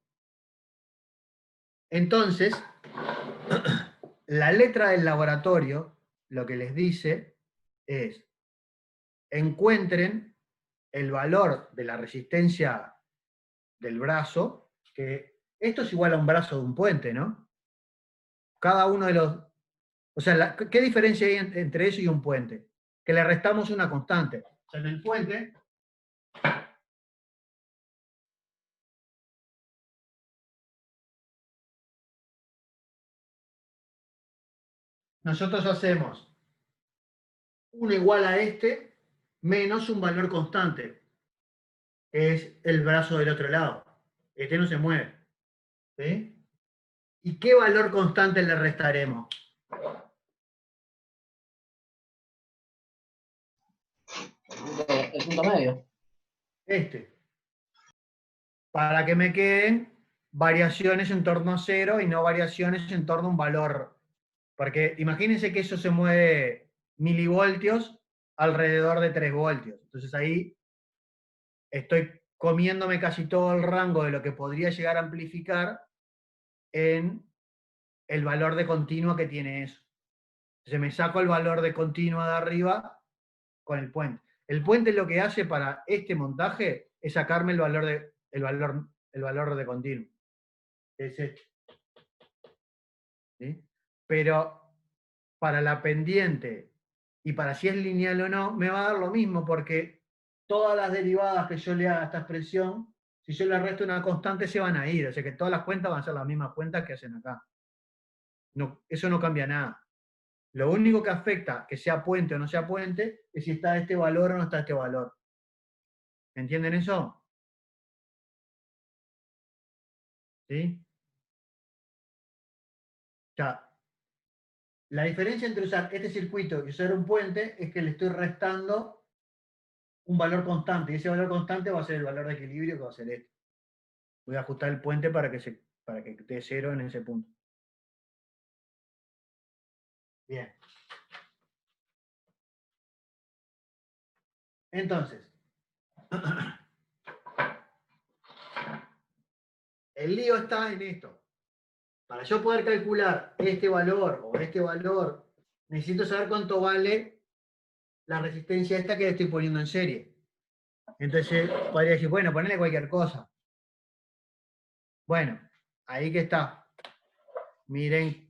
Entonces, la letra del laboratorio lo que les dice es, encuentren el valor de la resistencia del brazo, que esto es igual a un brazo de un puente, ¿no? Cada uno de los... O sea, ¿qué diferencia hay entre eso y un puente? Que le restamos una constante. O sea, en el puente... Nosotros hacemos 1 igual a este menos un valor constante, que es el brazo del otro lado. Este no se mueve. ¿Sí? ¿Y qué valor constante le restaremos? El punto medio. Este. Para que me queden variaciones en torno a 0 y no variaciones en torno a un valor. Porque imagínense que eso se mueve milivoltios alrededor de 3 voltios. Entonces ahí estoy comiéndome casi todo el rango de lo que podría llegar a amplificar en el valor de continua que tiene eso. Entonces me saco el valor de continua de arriba con el puente. El puente lo que hace para este montaje es sacarme el valor de continuo. Es este. ¿Sí? Pero para la pendiente y para si es lineal o no, me va a dar lo mismo, porque todas las derivadas que yo le haga a esta expresión, si yo le resto una constante, se van a ir. O sea que todas las cuentas van a ser las mismas cuentas que hacen acá. No, eso no cambia nada. Lo único que afecta que sea puente o no sea puente es si está este valor o no está este valor. ¿Entienden eso? ¿Sí? O sea, la diferencia entre usar este circuito y usar un puente es que le estoy restando un valor constante, y ese valor constante va a ser el valor de equilibrio que va a ser este. Voy a ajustar el puente para que esté 0 en ese punto. Bien. Entonces, el lío está en esto. Para yo poder calcular este valor o este valor, necesito saber cuánto vale la resistencia esta que le estoy poniendo en serie. Entonces, podría decir, bueno, ponerle cualquier cosa. Bueno, ahí que está. Miren.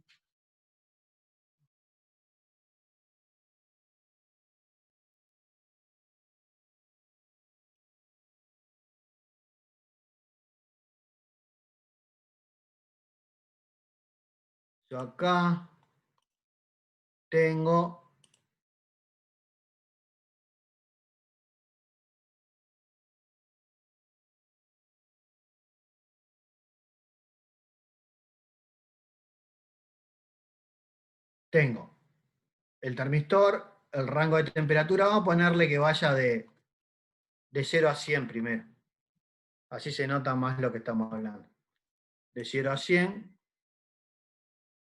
Yo acá tengo el termistor, el rango de temperatura, vamos a ponerle que vaya de 0 a 100 primero. Así se nota más lo que estamos hablando. De 0 a 100,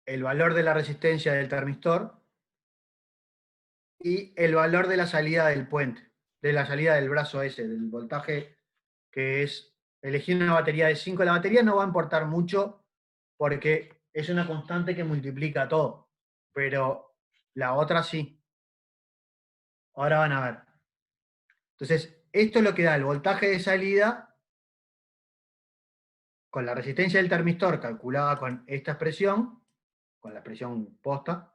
el valor de la resistencia del termistor y el valor de la salida del puente, de la salida del brazo ese, del voltaje que es, elegí una batería de 5. La batería no va a importar mucho porque es una constante que multiplica todo, pero la otra sí. Ahora van a ver. Entonces, esto es lo que da el voltaje de salida con la resistencia del termistor calculada con esta expresión, con la expresión posta,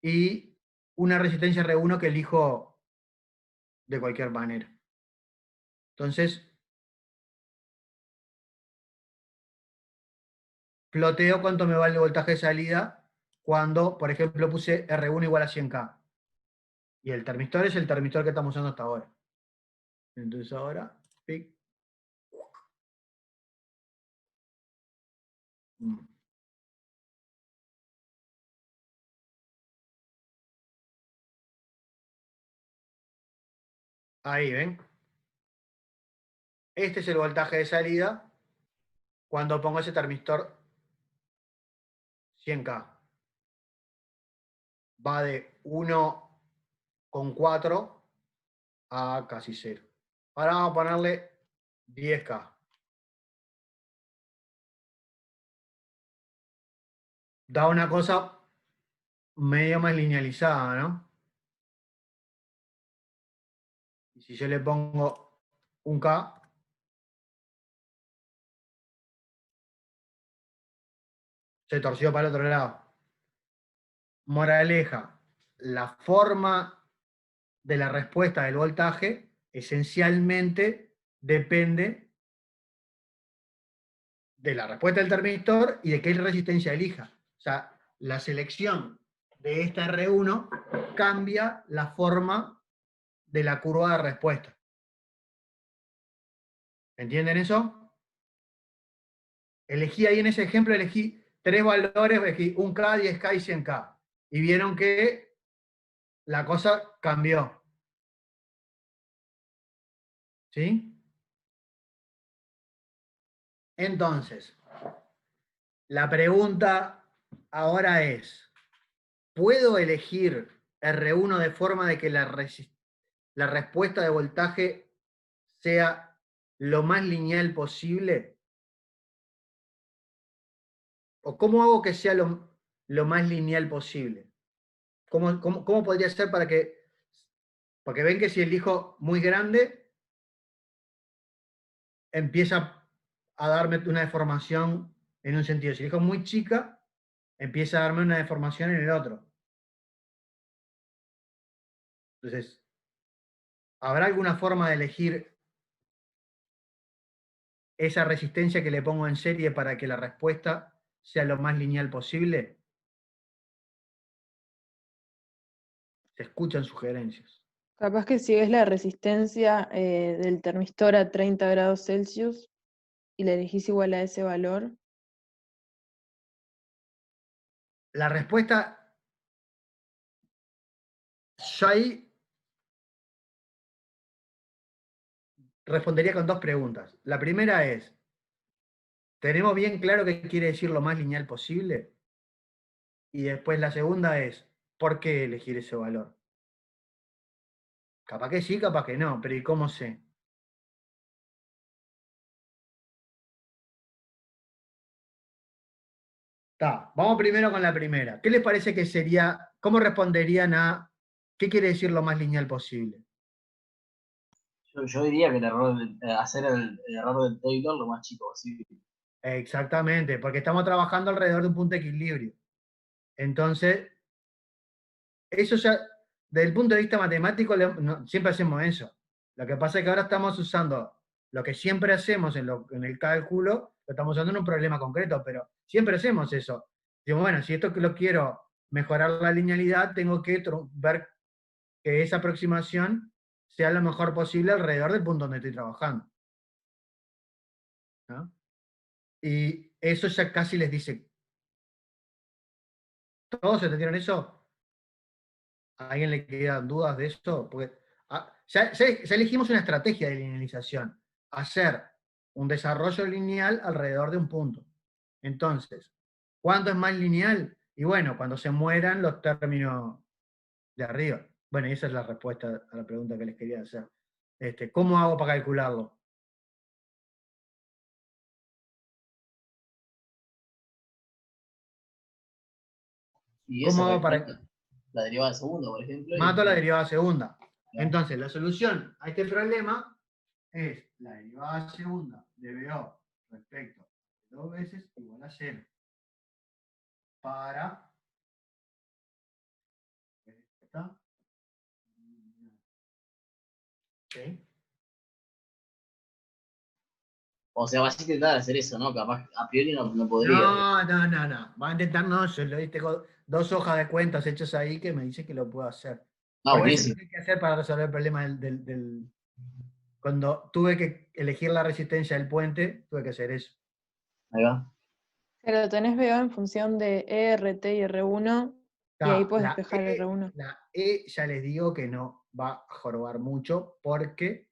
y una resistencia R1 que elijo de cualquier manera. Entonces, ploteo cuánto me vale el voltaje de salida cuando, por ejemplo, puse R1 igual a 100K. Y el termistor es el termistor que estamos usando hasta ahora. Entonces ahora, pic. Ahí, ¿ven? Este es el voltaje de salida cuando pongo ese termistor 100K. Va de 1,4 a casi 0. Ahora vamos a ponerle 10K. Da una cosa medio más linealizada, ¿no? Y si yo le pongo 1K, se torció para el otro lado. Moraleja, la forma de la respuesta del voltaje esencialmente depende de la respuesta del termistor y de qué resistencia elija. O sea, la selección de esta R1 cambia la forma de la curva de respuesta. ¿Entienden eso? Elegí ahí en ese ejemplo, elegí 3 valores, elegí 1K, 10K y 100K. Y vieron que la cosa cambió. ¿Sí? Entonces, la pregunta ahora es, ¿puedo elegir R1 de forma de que la respuesta de voltaje sea lo más lineal posible? ¿O cómo hago que sea lo más lineal posible? ¿Cómo podría ser para que Porque ven que si elijo muy grande, empieza a darme una deformación en un sentido. Si elijo muy chica, empieza a darme una deformación en el otro. Entonces, ¿habrá alguna forma de elegir esa resistencia que le pongo en serie para que la respuesta sea lo más lineal posible? Se escuchan sugerencias. Capaz que si ves la resistencia del termistor a 30 grados Celsius y la elegís igual a ese valor, La respuesta, yo ahí respondería con dos preguntas. La primera es, ¿tenemos bien claro qué quiere decir lo más lineal posible? Y después la segunda es, ¿por qué elegir ese valor? Capaz que sí, capaz que no, pero ¿y cómo sé? Vamos primero con la primera. ¿Qué les parece que sería, cómo responderían a qué quiere decir lo más lineal posible? Yo diría que el error hacer el error del Taylor lo más chico posible. Exactamente, porque estamos trabajando alrededor de un punto de equilibrio. Entonces, eso ya, desde el punto de vista matemático, siempre hacemos eso. Lo que pasa es que ahora estamos usando lo que siempre hacemos en el cálculo, lo estamos usando en un problema concreto, pero siempre hacemos eso. Digo, bueno, si esto que lo quiero mejorar la linealidad, tengo que ver que esa aproximación sea lo mejor posible alrededor del punto donde estoy trabajando. ¿No? Y eso ya casi les dice. ¿Todos entendieron eso? ¿A alguien le quedan dudas de esto? Porque ya elegimos una estrategia de linealización. Hacer un desarrollo lineal alrededor de un punto. Entonces, ¿cuándo es más lineal? Y bueno, cuando se mueran los términos de arriba. Bueno, y esa es la respuesta a la pregunta que les quería hacer. ¿Cómo hago para calcularlo? Y ¿Cómo eso hago para calculando la derivada de segundo, por ejemplo. mato la Y derivada segunda? Claro. Entonces, la solución a este problema es la derivada segunda de BO respecto a 2 veces igual a 0. Para. ¿Está? ¿Ok? O sea, vas a intentar hacer eso, ¿no? Capaz, a priori no podría. No. Va a intentar, no, yo tengo 2 hojas de cuentas hechas ahí que me dice que lo puedo hacer. Ah, Porque eso es buenísimo. lo que hay que hacer para resolver el problema Cuando tuve que elegir la resistencia del puente, tuve que hacer eso. Ahí va. pero tenés VO en función de ERT y R1 y ahí puedes La despejar R1. ya les digo que no va a jorobar mucho porque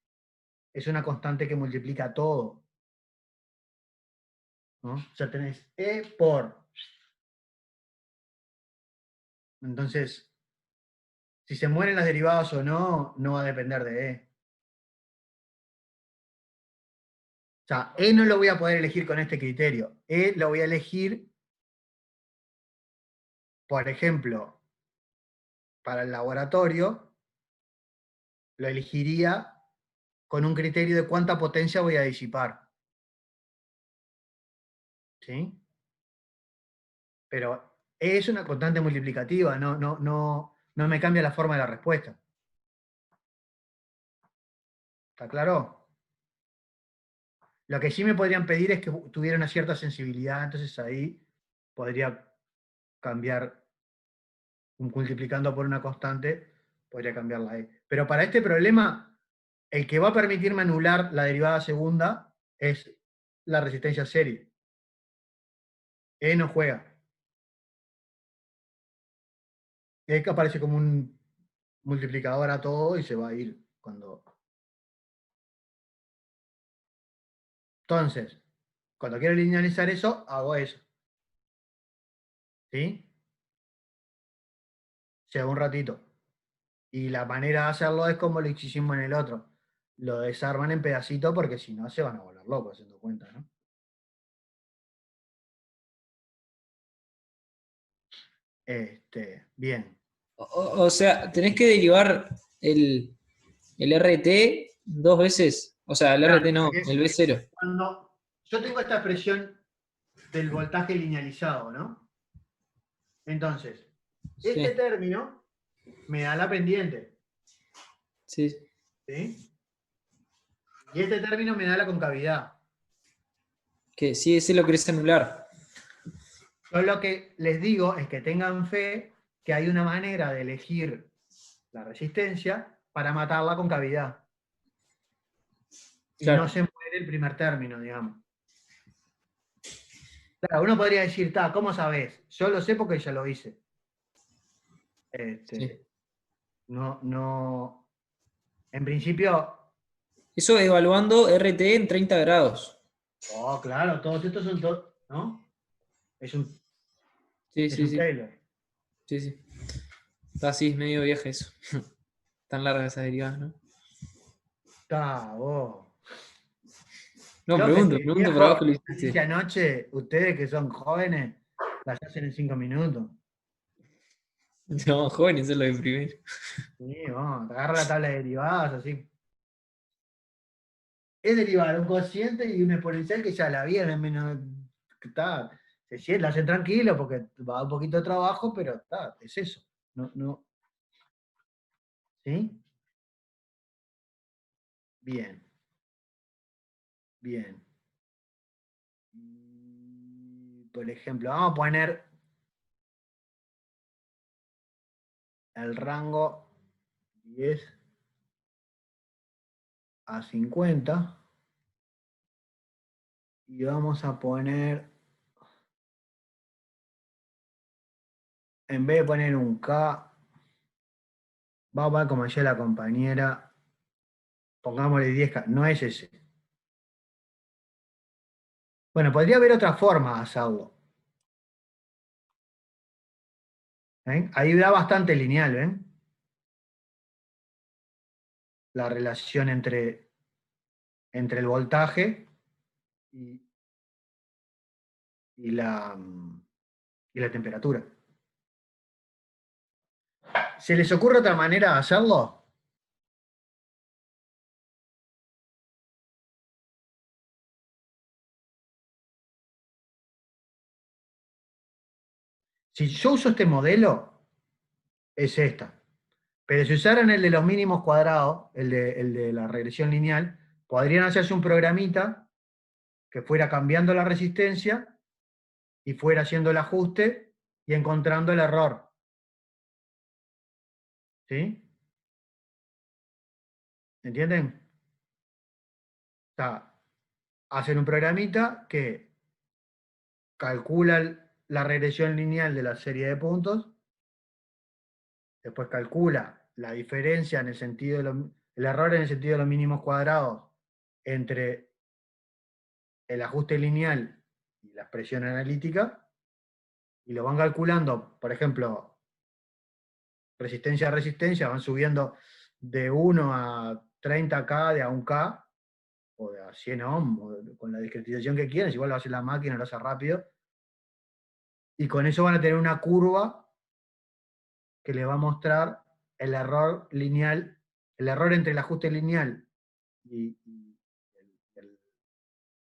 es una constante que multiplica todo. ¿No? O sea, tenés E por. Entonces, si se mueren las derivadas o no, no va a depender de E. O sea, E no lo voy a poder elegir con este criterio. E lo voy a elegir, por ejemplo, para el laboratorio, lo elegiría con un criterio de cuánta potencia voy a disipar. ¿Sí? Pero E es una constante multiplicativa, no me cambia la forma de la respuesta. ¿Está claro? Lo que sí me podrían pedir es que tuviera una cierta sensibilidad, entonces ahí podría cambiar, multiplicando por una constante, podría cambiar la E. Pero para este problema, el que va a permitirme anular la derivada segunda es la resistencia serie. E no juega. E que aparece como un multiplicador a todo y se va a ir cuando. Entonces, cuando quiero linealizar eso, hago eso. ¿Sí? Lleva un ratito. Y la manera de hacerlo es como lo hicimos en el otro. Lo desarman en pedacitos porque si no se van a volver locos, haciendo cuenta, ¿no? Bien. O sea, tenés que derivar el el RT 2 veces. O sea, el Claro, RT no, es- el B0. Cuando yo tengo esta expresión del voltaje linealizado, ¿no? Entonces, este Sí, término me da la pendiente, sí. ¿sí? Y este término me da la concavidad. Que sí, ese lo querés anular. Yo lo que les digo es que tengan fe que hay una manera de elegir la resistencia para matar la concavidad. Y Claro. no se muere el primer término, digamos. Claro, uno podría decir, ¿cómo sabés? Yo lo sé porque ya lo hice. Sí. No. En principio, Eso evaluando RT en 30 grados. claro, todos estos son todos, ¿no? Es un, Sí, es sí, un sí. Taylor. Sí, sí. Está así, es medio vieja eso. Tan largas esas derivadas, ¿no? Vos. No, Yo que pregunto soy para viejo, abajo lo las hice hiciste. anoche, ustedes que son jóvenes, las hacen en 5 minutos. No, jóvenes, eso es lo de primero. Sí, vamos, te agarra la tabla de derivadas, así. Es derivar un cociente y un exponencial que ya la viene menos. La hacen tranquilo porque va un poquito de trabajo, pero es eso. No. ¿Sí? Bien. Bien. Por ejemplo, vamos a poner el rango 10 a 50 y vamos a poner, en vez de poner un K, vamos a poner como decía la compañera, pongámosle 10K, no es ese. Bueno, podría haber otra forma de hacerlo. ¿Ven? Ahí da bastante lineal, ¿ven? La relación entre el voltaje y, y la, y la temperatura. ¿Se les ocurre otra manera de hacerlo? Si yo uso este modelo, es esta. Pero si usaran el de los mínimos cuadrados, el de la regresión lineal, podrían hacerse un programita que fuera cambiando la resistencia y fuera haciendo el ajuste y encontrando el error. ¿Sí? ¿Entienden? O sea, hacen un programita que calcula la regresión lineal de la serie de puntos, después calcula la diferencia en el sentido el error en el sentido de los mínimos cuadrados entre el ajuste lineal y la expresión analítica, y lo van calculando, por ejemplo, resistencia a resistencia, van subiendo de 1 a 30K, de a 1K, o de a 100 ohm, con la discretización que quieran, igual lo hace la máquina, lo hace rápido, y con eso van a tener una curva que le va a mostrar el error lineal, el error entre el ajuste lineal y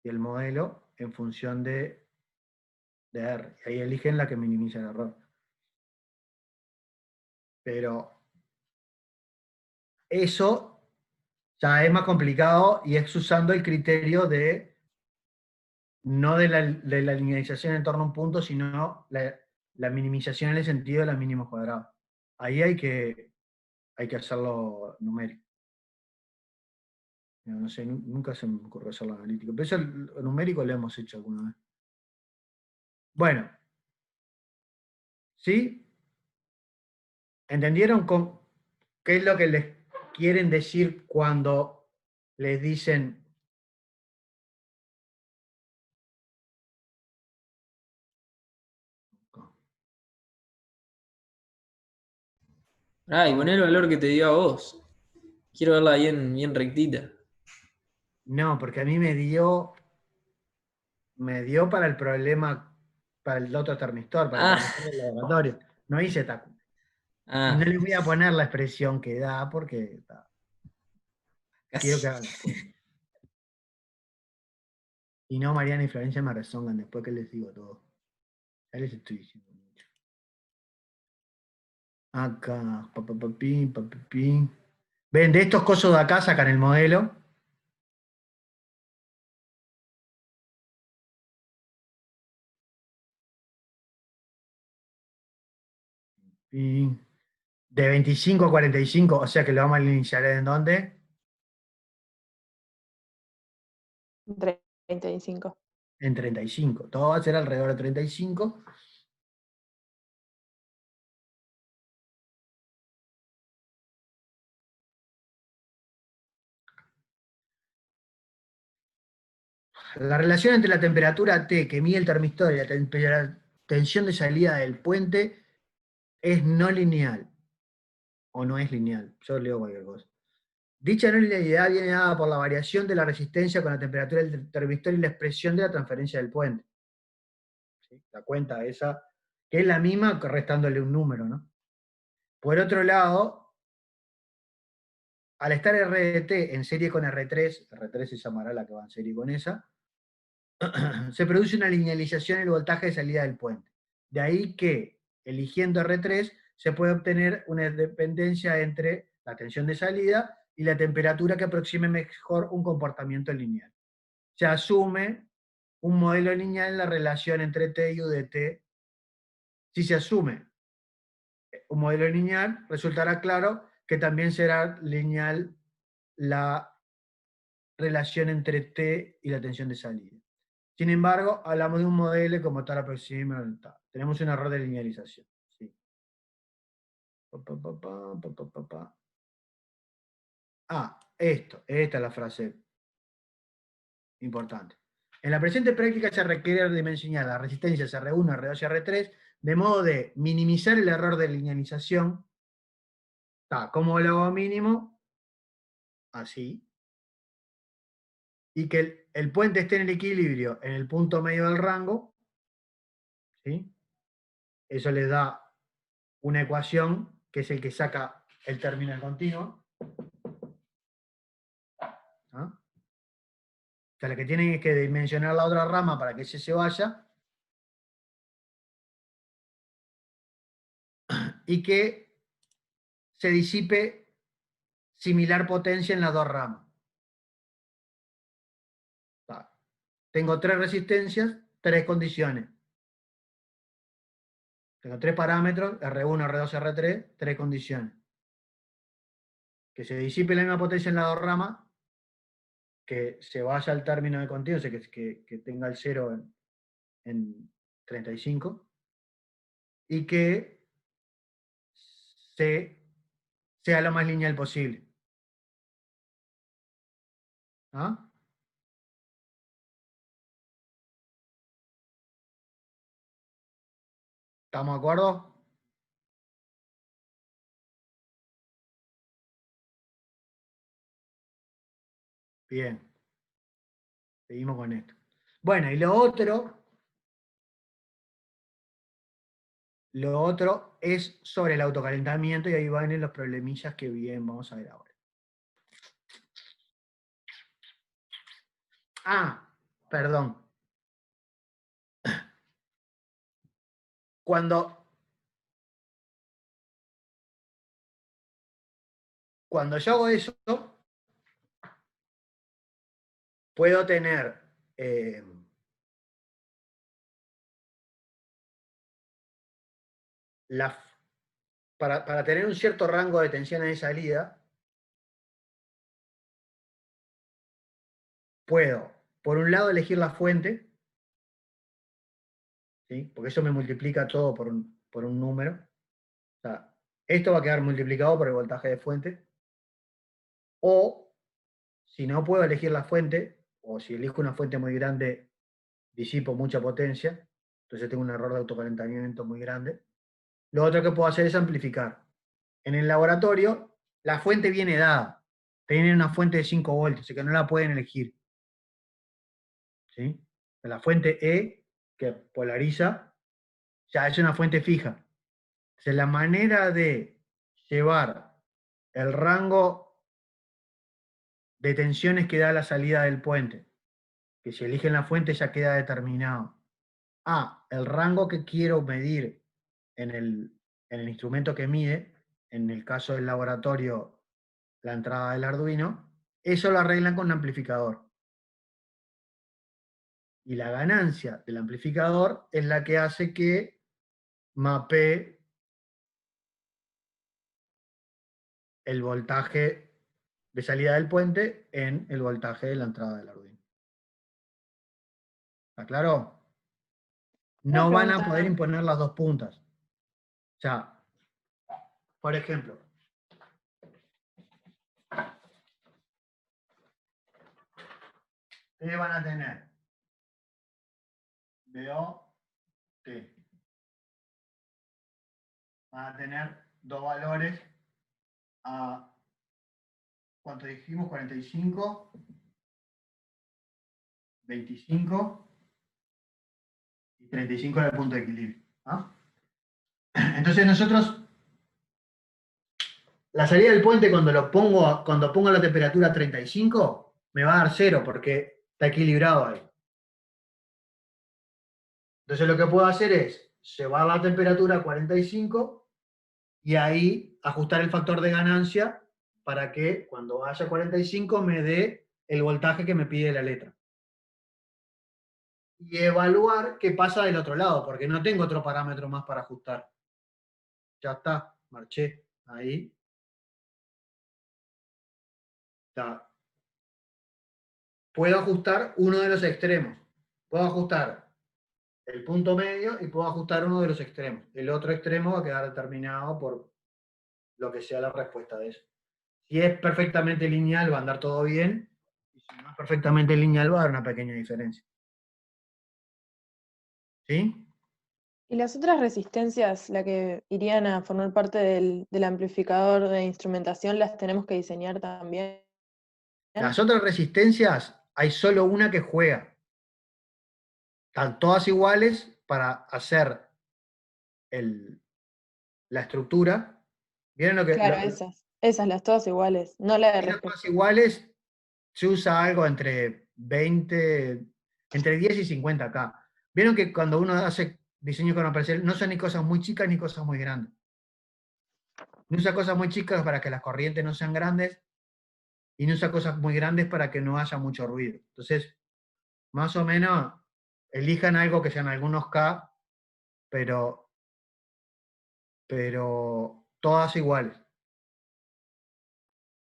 el modelo en función de R. Y ahí eligen la que minimiza el error. Pero eso ya es más complicado y es usando el criterio de no de la linealización en torno a un punto, sino la minimización en el sentido de los mínimos cuadrados. Ahí hay que hacerlo numérico. No sé, nunca se me ocurrió hacerlo analítico, pero eso el numérico lo hemos hecho alguna vez. Bueno, ¿sí? ¿Entendieron qué es lo que les quieren decir cuando les dicen Ah, y poner el valor que te dio a vos. Quiero verla bien, bien rectita. no, porque a mí me dio para el problema, para el otro termistor, para el Ah, termistor del laboratorio. No hice TAC. Y no ah, le voy a poner la expresión que da porque Casi. Quiero que hagan después. Y no, Mariana y Florencia me rezongan después que les digo todo. Ya les estoy diciendo mucho. Acá, papapapín, papapín. Ven, de estos cosos de acá sacan el modelo. Pin. De 25 a 45, o sea que lo vamos a iniciar ¿en dónde? 35. En 35. Todo va a ser alrededor de 35. La relación entre la temperatura T que mide el termistor y la tensión de salida del puente es no lineal. O no es lineal. Yo leo cualquier cosa. Dicha no linealidad viene dada por la variación de la resistencia con la temperatura del termistor y la expresión de la transferencia del puente. ¿Sí? La cuenta esa, que es la misma restándole un número, ¿no? Por otro lado, al estar RDT en serie con R3, R3 se llamará la que va en serie con esa, se produce una linealización en el voltaje de salida del puente. De ahí que, eligiendo R3, se puede obtener una dependencia entre la tensión de salida y la temperatura que aproxime mejor un comportamiento lineal. Se asume un modelo lineal en la relación entre T y UDT. Si se asume un modelo lineal, resultará claro que también será lineal la relación entre T y la tensión de salida. Sin embargo, hablamos de un modelo como tal aproximado. Tenemos un error de linealización. ¿Sí? Esta es la frase importante. En la presente práctica se requiere dimensionar las resistencias R1, R2 y R3 de modo de minimizar el error de linealización. ¿Cómo lo hago mínimo? Así. Y que el puente esté en el equilibrio en el punto medio del rango. ¿Sí? Eso le da una ecuación que es el que saca el término en continuo. O sea, lo que tienen es que dimensionar la otra rama para que ese se vaya. Y que se disipe similar potencia en las dos ramas. Tengo tres resistencias, tres condiciones. Tengo tres parámetros, R1, R2, R3, tres condiciones. Que se disipe la misma potencia en las dos ramas, que se vaya al término de continuo, o sea, que tenga el 0 en 35, y que sea lo más lineal posible. ¿Ah? ¿Estamos de acuerdo? Bien. Seguimos con esto. Bueno, y lo otro es sobre el autocalentamiento, y ahí van en los problemillas que bien vamos a ver ahora. Perdón. Cuando yo hago eso, puedo tener para tener un cierto rango de tensiones de salida, puedo, por un lado, elegir la fuente, ¿sí? Porque eso me multiplica todo por un número. O sea, esto va a quedar multiplicado por el voltaje de fuente. O, si no puedo elegir la fuente, o si elijo una fuente muy grande, disipo mucha potencia, entonces tengo un error de autocalentamiento muy grande. Lo otro que puedo hacer es amplificar. En el laboratorio, la fuente viene dada. Tienen una fuente de 5 voltios, así que no la pueden elegir. ¿Sí? La fuente E, que polariza, ya es una fuente fija. Entonces, la manera de llevar el rango de tensiones que da la salida del puente, que si eligen la fuente ya queda determinado, a el rango que quiero medir en el instrumento que mide, en el caso del laboratorio, la entrada del Arduino, eso lo arreglan con un amplificador. Y la ganancia del amplificador es la que hace que mapee el voltaje de salida del puente en el voltaje de la entrada del Arduino. ¿Está claro? Una No van a pregunta. poder imponer las dos puntas. O sea, por ejemplo, ustedes van a tener DO-T. Van a tener dos valores a, ¿cuánto dijimos? 45, 25 y 35 en el punto de equilibrio. ¿Ah? Entonces nosotros, la salida del puente cuando pongo la temperatura a 35, me va a dar 0 porque está equilibrado ahí. Entonces lo que puedo hacer es llevar la temperatura a 45 y ahí ajustar el factor de ganancia para que cuando vaya a 45 me dé el voltaje que me pide la letra. Y evaluar qué pasa del otro lado, porque no tengo otro parámetro más para ajustar. Ya está, marché ahí. Está. Puedo ajustar uno de los extremos. Puedo ajustar el punto medio y puedo ajustar uno de los extremos. El otro extremo va a quedar determinado por lo que sea la respuesta de eso. Si es perfectamente lineal, va a andar todo bien. Y si no es perfectamente lineal, va a dar una pequeña diferencia. ¿Sí? ¿Y las otras resistencias, la que irían a formar parte del amplificador de instrumentación, las tenemos que diseñar también? Las otras resistencias, hay solo una que juega. Están todas iguales para hacer la estructura. ¿Vieron lo que? Claro, esas las todas iguales, no la Esas RG. todas iguales, se usa algo entre 20, entre 10 y 50K. Vieron que cuando uno hace diseño comercial, no son ni cosas muy chicas ni cosas muy grandes. No usa cosas muy chicas para que las corrientes no sean grandes y no usa cosas muy grandes para que no haya mucho ruido. Entonces, más o menos, elijan algo que sean algunos K, pero todas iguales.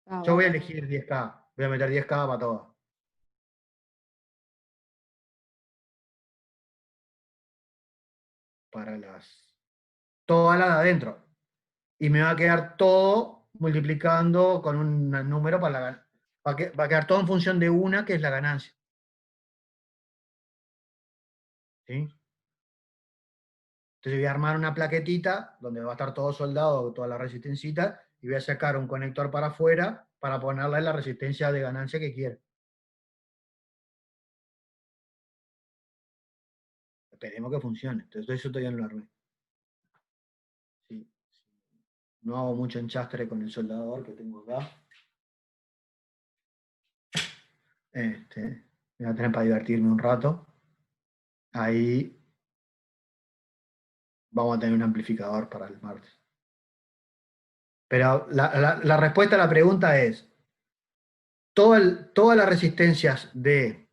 Ah, Yo voy a bueno. elegir 10K, voy a meter 10K para todas. Para todas las de adentro. Y me va a quedar todo multiplicando con un número para va a quedar todo en función de una, que es la ganancia. ¿Sí? Entonces voy a armar una plaquetita donde va a estar todo soldado, toda la resistencia, y voy a sacar un conector para afuera para ponerle la resistencia de ganancia que quiero. Esperemos que funcione. Entonces eso todavía no lo armé. Sí. No hago mucho enchastre con el soldador que tengo acá. Voy a tener para divertirme un rato. Ahí vamos a tener un amplificador para el martes. Pero la respuesta a la pregunta es, todas las resistencias de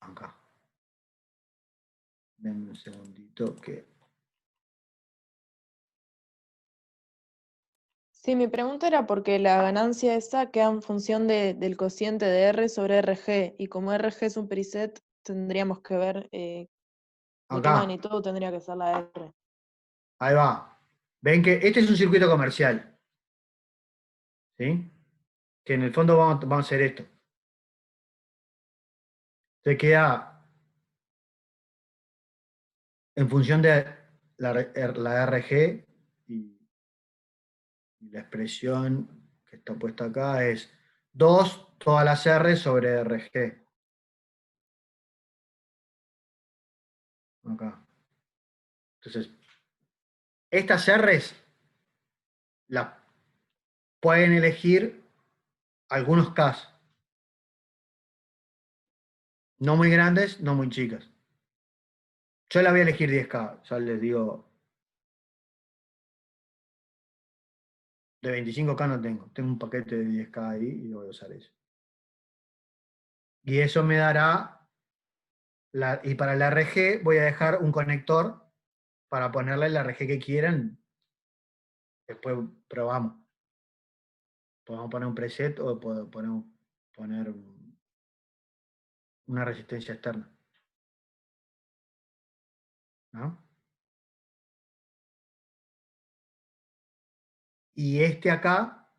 acá. Denme un segundito que... Sí, mi pregunta era porque la ganancia esa queda en función del cociente de R sobre RG, y como RG es un preset, tendríamos que ver de qué Acá, magnitud tendría que ser la R. ahí va. Ven que este es un circuito comercial. ¿Sí? Que en el fondo vamos a hacer esto. Se queda en función de la RG y la expresión que está puesta acá es 2 todas las R sobre RG. Acá. Entonces, estas R's las pueden elegir algunos Ks. No muy grandes, no muy chicas. Yo la voy a elegir 10K, ya les digo. De 25K no tengo. Tengo un paquete de 10K ahí y voy a usar eso. Y eso me dará, y para la RG voy a dejar un conector para ponerle la RG que quieran. Después probamos. Podemos poner un preset o podemos poner una resistencia externa. ¿No? Y este acá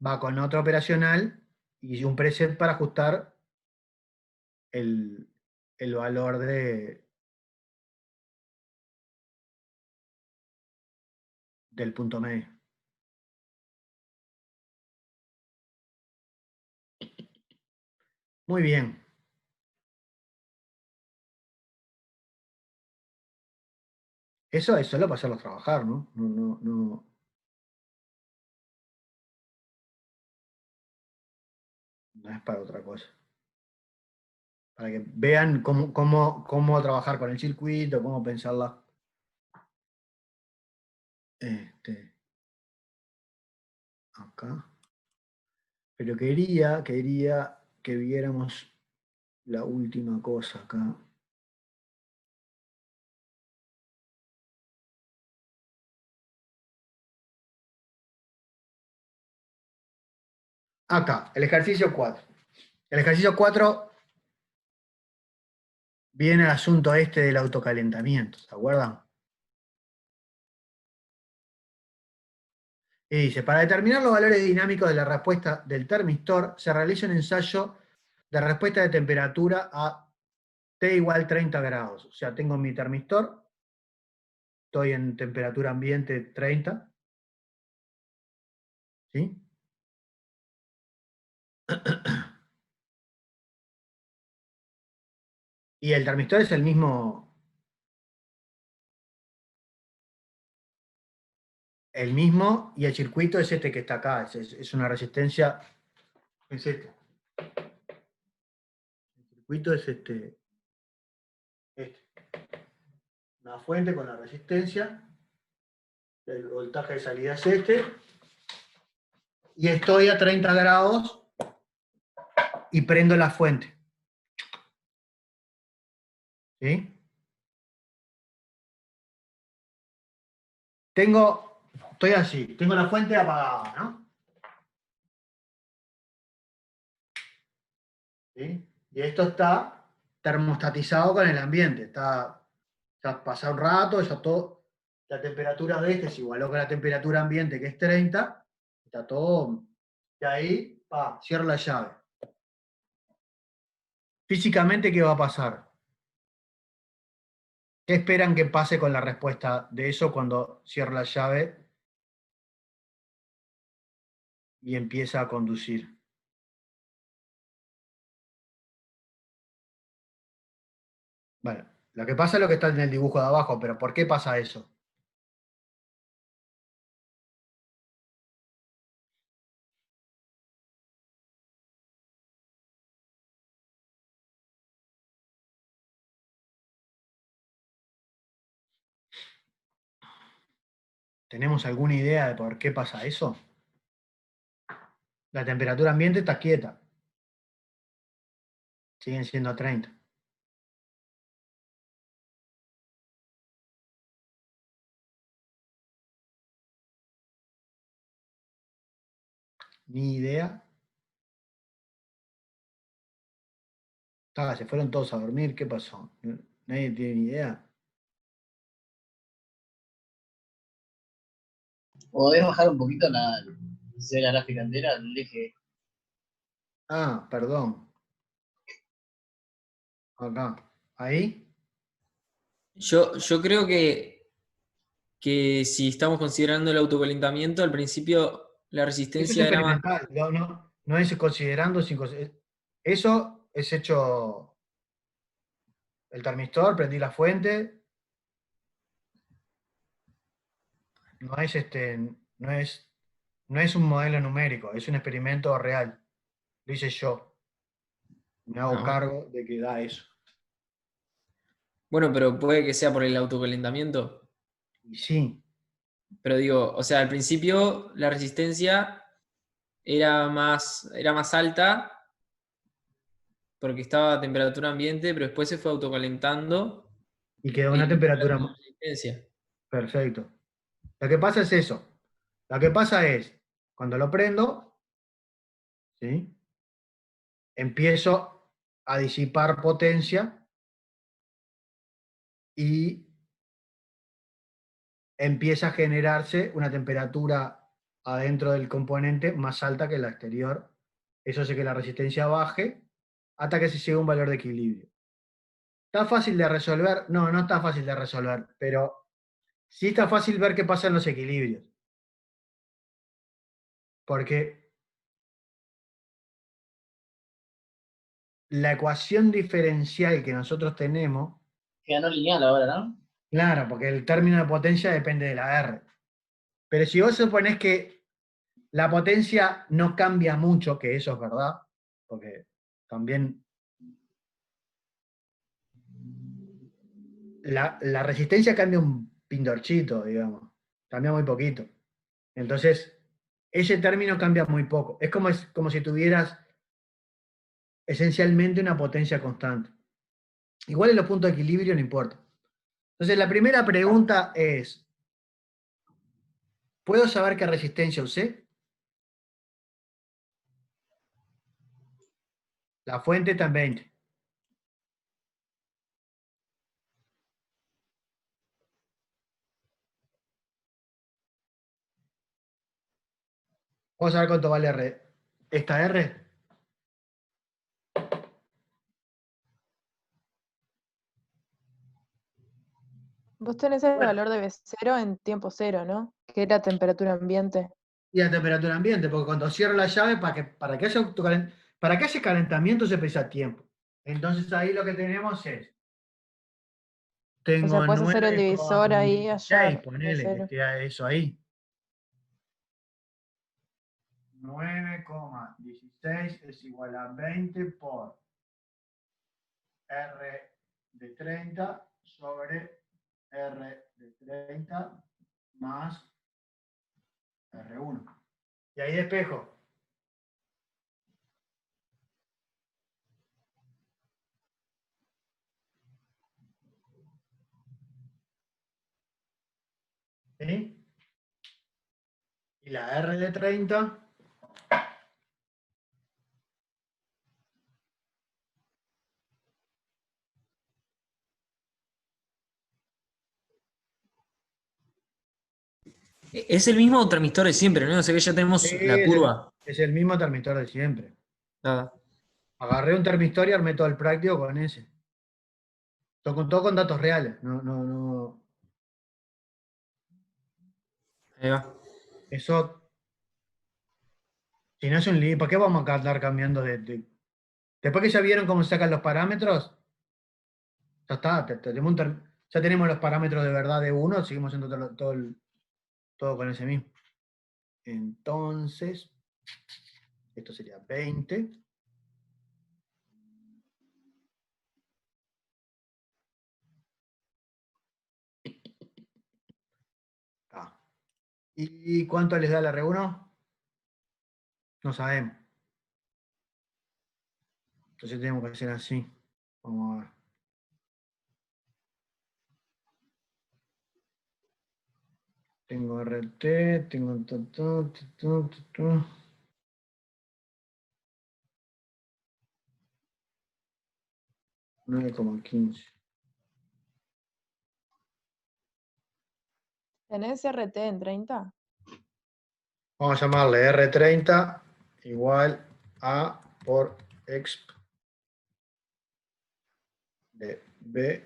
va con otro operacional y un preset para ajustar el valor del punto medio. Muy bien. Eso es solo para hacerlos trabajar, ¿no? No es para otra cosa. Para que vean cómo trabajar con el circuito, cómo pensarla. Acá. Pero quería que viéramos la última cosa acá. Acá, el ejercicio 4. El ejercicio 4 viene el asunto este del autocalentamiento, ¿se acuerdan? Y dice, para determinar los valores dinámicos de la respuesta del termistor, se realiza un ensayo de respuesta de temperatura a T igual 30 grados. O sea, tengo mi termistor, estoy en temperatura ambiente 30, ¿sí? Y el termistor es el mismo, y el circuito es este que está acá, es una resistencia, es este. El circuito es este. Una fuente con la resistencia, el voltaje de salida es este, y estoy a 30 grados y prendo la fuente. ¿Sí? Estoy así, tengo la fuente apagada, ¿no? ¿Sí? Y esto está termostatizado con el ambiente, ya pasado un rato, ya todo, la temperatura de este se igualó con la temperatura ambiente, que es 30, está todo, y ahí, cierro la llave. Físicamente, ¿qué va a pasar? ¿Qué esperan que pase con la respuesta de eso cuando cierro la llave y empieza a conducir? Bueno, lo que pasa es lo que está en el dibujo de abajo, pero ¿por qué pasa eso? ¿Tenemos alguna idea de por qué pasa eso? La temperatura ambiente está quieta. Siguen siendo 30. Ni idea. Se fueron todos a dormir. ¿Qué pasó? Nadie tiene ni idea. ¿Podés bajar un poquito la gráfica entera? El eje. Perdón. Acá. ¿Ahí? Yo creo que si estamos considerando el autocalentamiento, al principio la Eso es resistencia era más... experimental. No es considerando. Eso es hecho el termistor, prendí la fuente, no es no es, no es un modelo numérico, es un experimento real. Lo hice yo. Me hago Ah, cargo de que da eso. bueno, pero puede que sea por el autocalentamiento. Y sí, Pero digo, o sea, al principio la resistencia era más alta porque estaba a temperatura ambiente, pero después se fue autocalentando y queda y una temperatura la resistencia. perfecto. Lo que pasa es eso. Lo que pasa es, cuando lo prendo, ¿sí? Empiezo a disipar potencia y empieza a generarse una temperatura adentro del componente más alta que la exterior. Eso hace que la resistencia baje hasta que se llegue a un valor de equilibrio. ¿Está fácil de resolver? No, no está fácil de resolver, pero sí está fácil ver qué pasa en los equilibrios. Porque la ecuación diferencial que nosotros tenemos, Queda no lineal ahora, ¿no? claro, porque el término de potencia depende de la R. Pero si vos suponés que la potencia no cambia mucho, que eso es verdad, porque también la resistencia cambia un pindorchito, digamos, cambia muy poquito. Entonces, ese término cambia muy poco. Es como si tuvieras esencialmente una potencia constante. Igual en los puntos de equilibrio no importa. Entonces, la primera pregunta es, ¿puedo saber qué resistencia usé? La fuente está en 20. Vamos a ver cuánto vale R. ¿Esta R? Vos tenés el Bueno, valor de B0 en tiempo cero, ¿no? Que era temperatura ambiente. y a temperatura ambiente, porque cuando cierro la llave, para que haya calentamiento se precisa tiempo. Entonces ahí lo que tenemos es, O sea, tengo puedes hacer el divisor ahí, 9,16, hallar ponele que B0. esté eso ahí. 9,16 es igual a 20 por R de 30 sobre R de 30 más R1. Y ahí despejo. ¿Sí? Y la R de 30 Es el mismo transmistor de siempre, ¿no? O sea que ya tenemos la curva. es el mismo termistor de siempre. Nada. Agarré un termistor y armé todo el práctico con ese. Todo con datos reales. No, no, no. Ahí va. Eso, si no es un lío, ¿para qué vamos a andar cambiando Después que ya vieron cómo se sacan los parámetros, ya está, ya tenemos los parámetros de verdad de uno, seguimos haciendo todo con ese mismo. Entonces, esto sería 20. Ah. ¿Y cuánto les da la R1? No sabemos. Entonces tenemos que hacer así. Vamos a ver. Tengo RT, tengo 9,15. ¿Tenés RT en 30? Vamos a llamarle R30 igual a por exp de B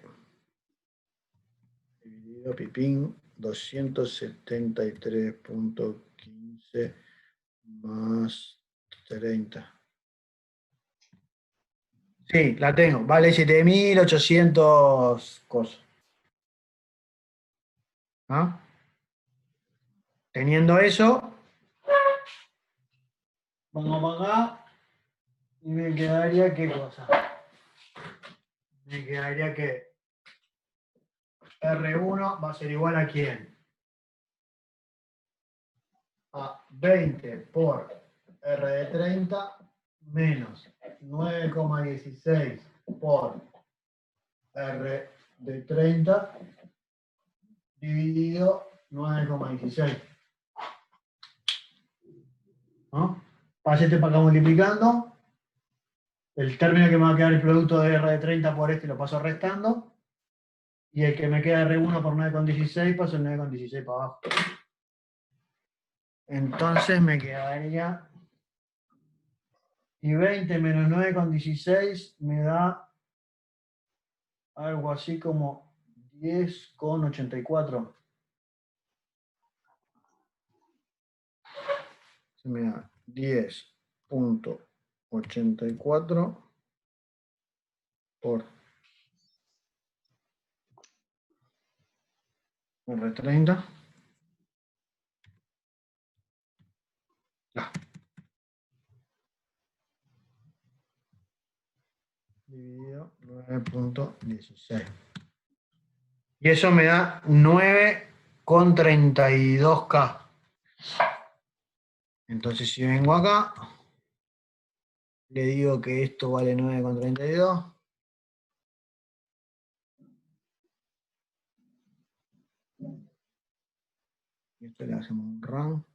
dividido pipín 273.15 más 30. Sí, la tengo. Vale 7.800 cosas. ¿Ah? Teniendo eso, vamos para acá y me quedaría qué cosa. Me quedaría que R1 va a ser igual a quién? A 20 por R de 30 menos 9,16 por R de 30 dividido 9,16. ¿No? Pasete para acá multiplicando. El término que me va a quedar el producto de R de 30 por este lo paso restando. Y el que me queda R1 por 9,16 paso el 9,16 para abajo. Entonces me quedaría. Y 20 menos 9,16 me da algo así como 10,84. Se me da 10,84 por R30. Dividido 9,16. Y eso me da 9,32K. Entonces si vengo acá, le digo que esto vale 9,32. Y esto le hacemos un run.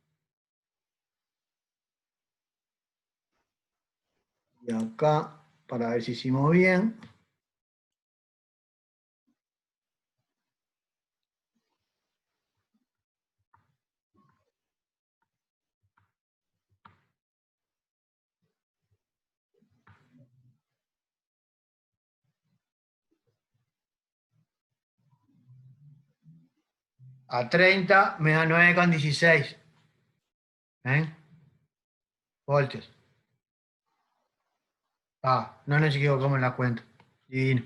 Y acá, para ver si hicimos bien. A 30 me da 9,16. Voltios. No nos equivocamos en la cuenta. Divino.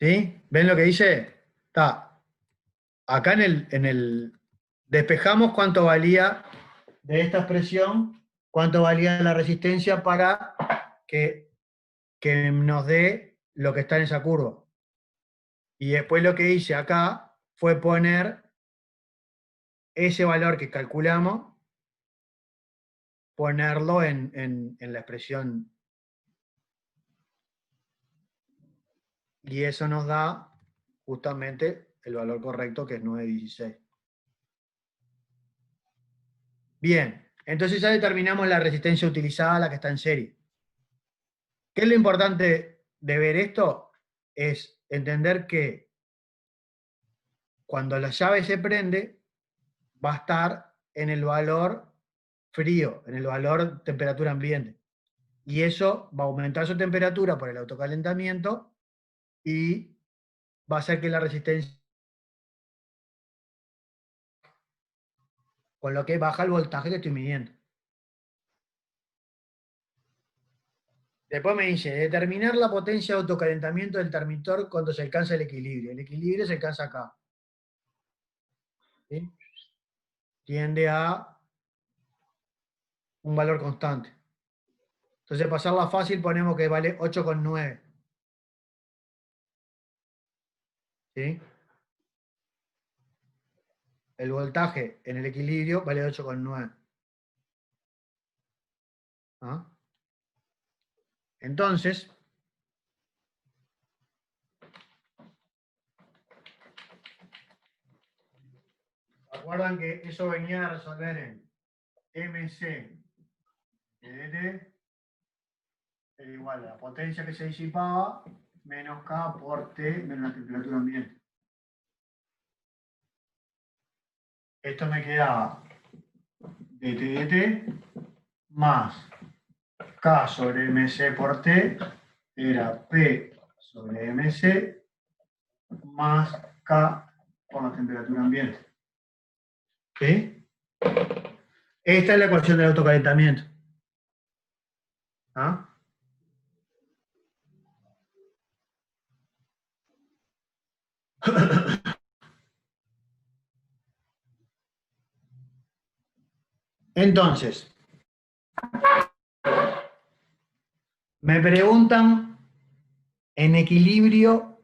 ¿Sí? ¿Ven lo que dice? Acá en el despejamos cuánto valía de esta expresión, cuánto valía la resistencia para que nos dé lo que está en esa curva. Y después lo que hice acá fue poner ese valor que calculamos, ponerlo en la expresión. Y eso nos da justamente el valor correcto, que es 9,16. Bien, entonces ya determinamos la resistencia utilizada, la que está en serie. ¿Qué es lo importante de ver esto? Es entender que cuando la llave se prende, va a estar en el valor frío, en el valor temperatura ambiente. Y eso va a aumentar su temperatura por el autocalentamiento y va a hacer que la resistencia, con lo que baja el voltaje que estoy midiendo. Después me dice, determinar la potencia de autocalentamiento del termistor cuando se alcanza el equilibrio. El equilibrio se alcanza acá. ¿Sí? Tiende a un valor constante. Entonces, para hacerla fácil, ponemos que vale 8,9. ¿Sí? El voltaje en el equilibrio vale 8,9. ¿Ah? Entonces, recuerdan que eso venía a resolver en MC de DT era igual a la potencia que se disipaba menos K por T menos la temperatura ambiente. Esto me quedaba dt más K sobre MC por T era P sobre MC más K por la temperatura ambiente. ¿Sí? Esta es la ecuación del autocalentamiento. ¿Ah? Entonces, me preguntan en equilibrio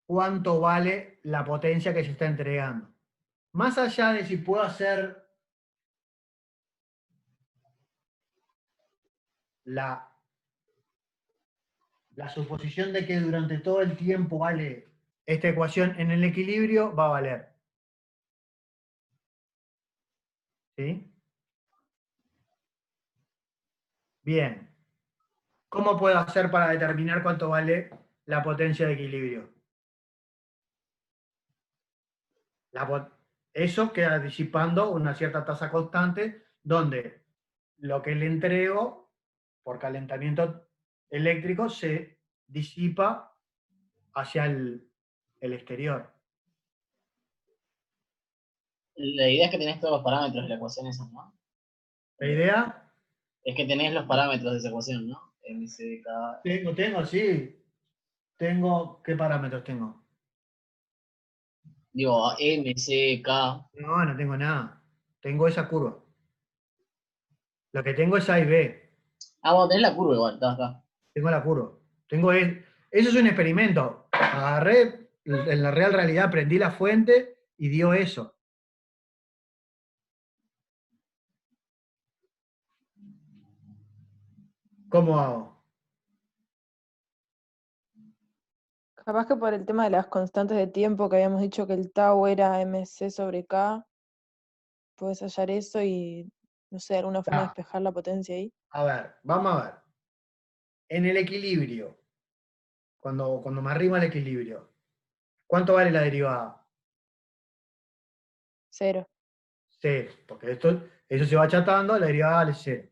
cuánto vale la potencia que se está entregando. Más allá de si puedo hacer la suposición de que durante todo el tiempo vale esta ecuación en el equilibrio, va a valer. ¿Sí? Bien. ¿Cómo puedo hacer para determinar cuánto vale la potencia de equilibrio? Eso queda disipando una cierta tasa constante donde lo que le entrego por calentamiento eléctrico se disipa hacia el exterior. La idea es que tenés todos los parámetros de la ecuación esa, ¿no? ¿La idea? Es que tenés los parámetros de esa ecuación, ¿no? MCK. Sí. ¿Qué parámetros tengo? Digo, MCK. No tengo nada. Tengo esa curva. Lo que tengo es A y B. Ah, bueno, tenés la curva igual, está. Tengo la curva. Eso es un experimento. Agarré, en la real realidad prendí la fuente y dio eso. ¿Cómo hago? Capaz que por el tema de las constantes de tiempo que habíamos dicho que el tau era mc sobre k, puedes hallar eso y, no sé, alguna forma de Ah, despejar la potencia ahí. a ver, vamos a ver. En el equilibrio, cuando me arrimo al equilibrio, ¿cuánto vale la derivada? 0. 0, porque eso se va achatando, la derivada vale 0.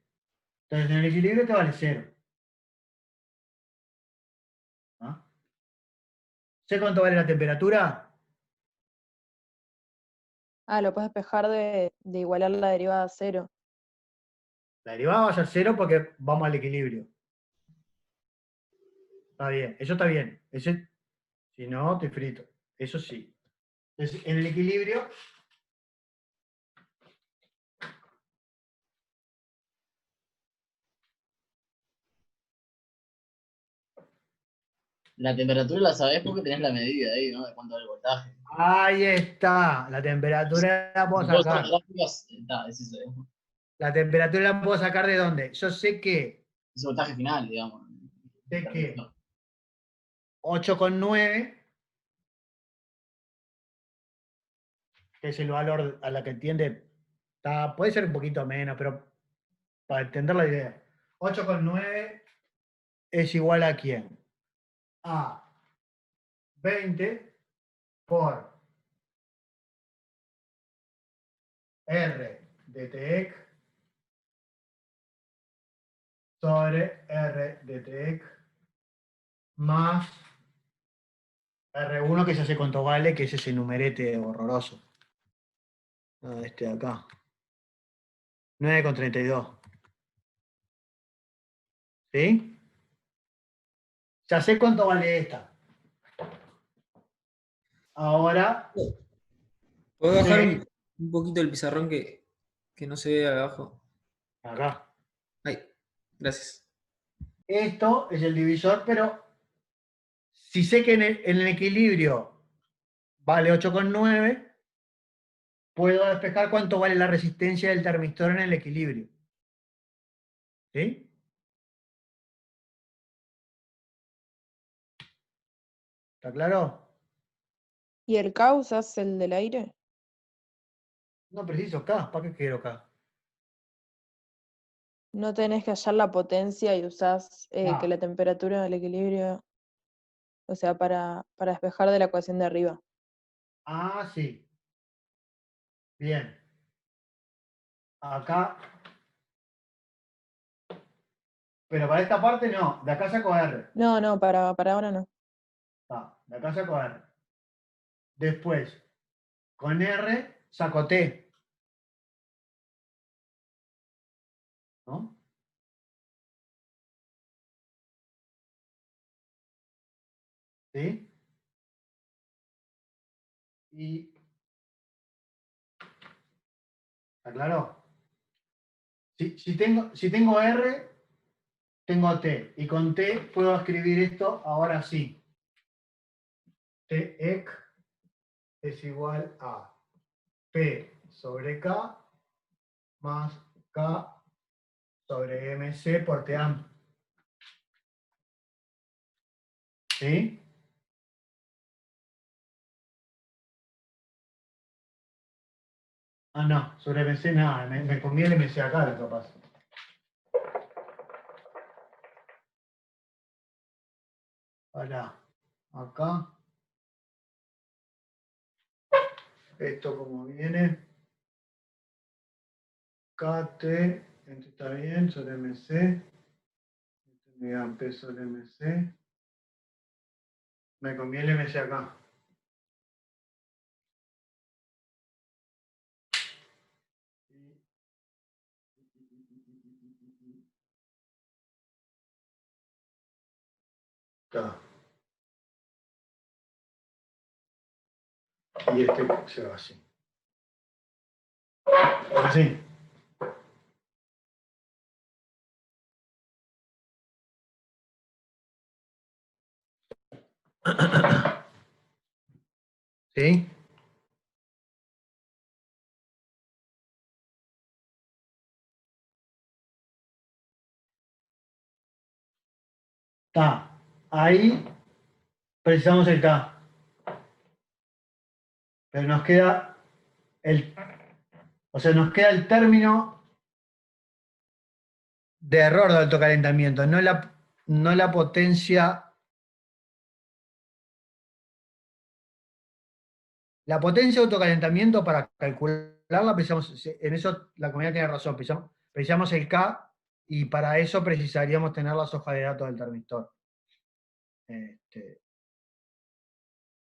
Entonces en el equilibrio te vale 0. ¿Ah? ¿Sé cuánto vale la temperatura? Ah, lo puedes despejar de igualar la derivada a 0. La derivada va a ser 0 porque vamos al equilibrio. Está bien, eso está bien. Si no, te frito. Eso sí. Entonces, en el equilibrio, La temperatura la sabés porque tenés la medida ahí, ¿no? De cuánto va el voltaje. ahí está. La temperatura la puedo Si puedo usar sacar. gráficas, está, es eso. La temperatura la puedo sacar de dónde. Yo sé que Es el voltaje final, digamos. sé que 8,9, que es el valor a la que tiende, puede ser un poquito menos, pero para entender la idea. 8,9 es igual a quién? A 20 por R de TEC sobre R de TEC más R1, que ya sé cuánto vale, que es ese numerete horroroso. Este de acá. 9,32. ¿Sí? Ya sé cuánto vale esta. Ahora ¿Puedo bajar sé, un poquito el pizarrón que no se ve abajo? acá. Ahí, gracias. Esto es el divisor, pero si sé que en el equilibrio vale 8,9, puedo despejar cuánto vale la resistencia del termistor en el equilibrio. ¿Sí? ¿Está claro? ¿Y el K usás el del aire? No preciso K. ¿Para qué quiero K? No tenés que hallar la potencia y usás que No. la temperatura del equilibrio, o sea, para despejar de la ecuación de arriba. Ah, sí. Bien. Acá. Pero para esta parte no. De acá saco R. No, para ahora no. De acá saco R. Después, con R saco T. ¿No? ¿Sí? Y ¿Está claro? Si tengo R, tengo T. Y con T puedo escribir esto ahora sí. Tec es igual a P sobre K más K sobre MC por T amplio. ¿Sí? Ah, no, sobre MC nada, me conviene MC acá lo que pasa. Ahora, acá. Esto como viene. KT, esto está bien, sobre MC. Esto me da P sobre MC. Me conviene MC acá. Está. Y este se va así. Así. ¿Sí? Está. Ahí precisamos el K. Pero nos queda nos queda el término de error de autocalentamiento, no la potencia. La potencia de autocalentamiento, para calcularla, precisamos, en eso la comunidad tiene razón, precisamos el K, y para eso precisaríamos tener las hojas de datos del termistor.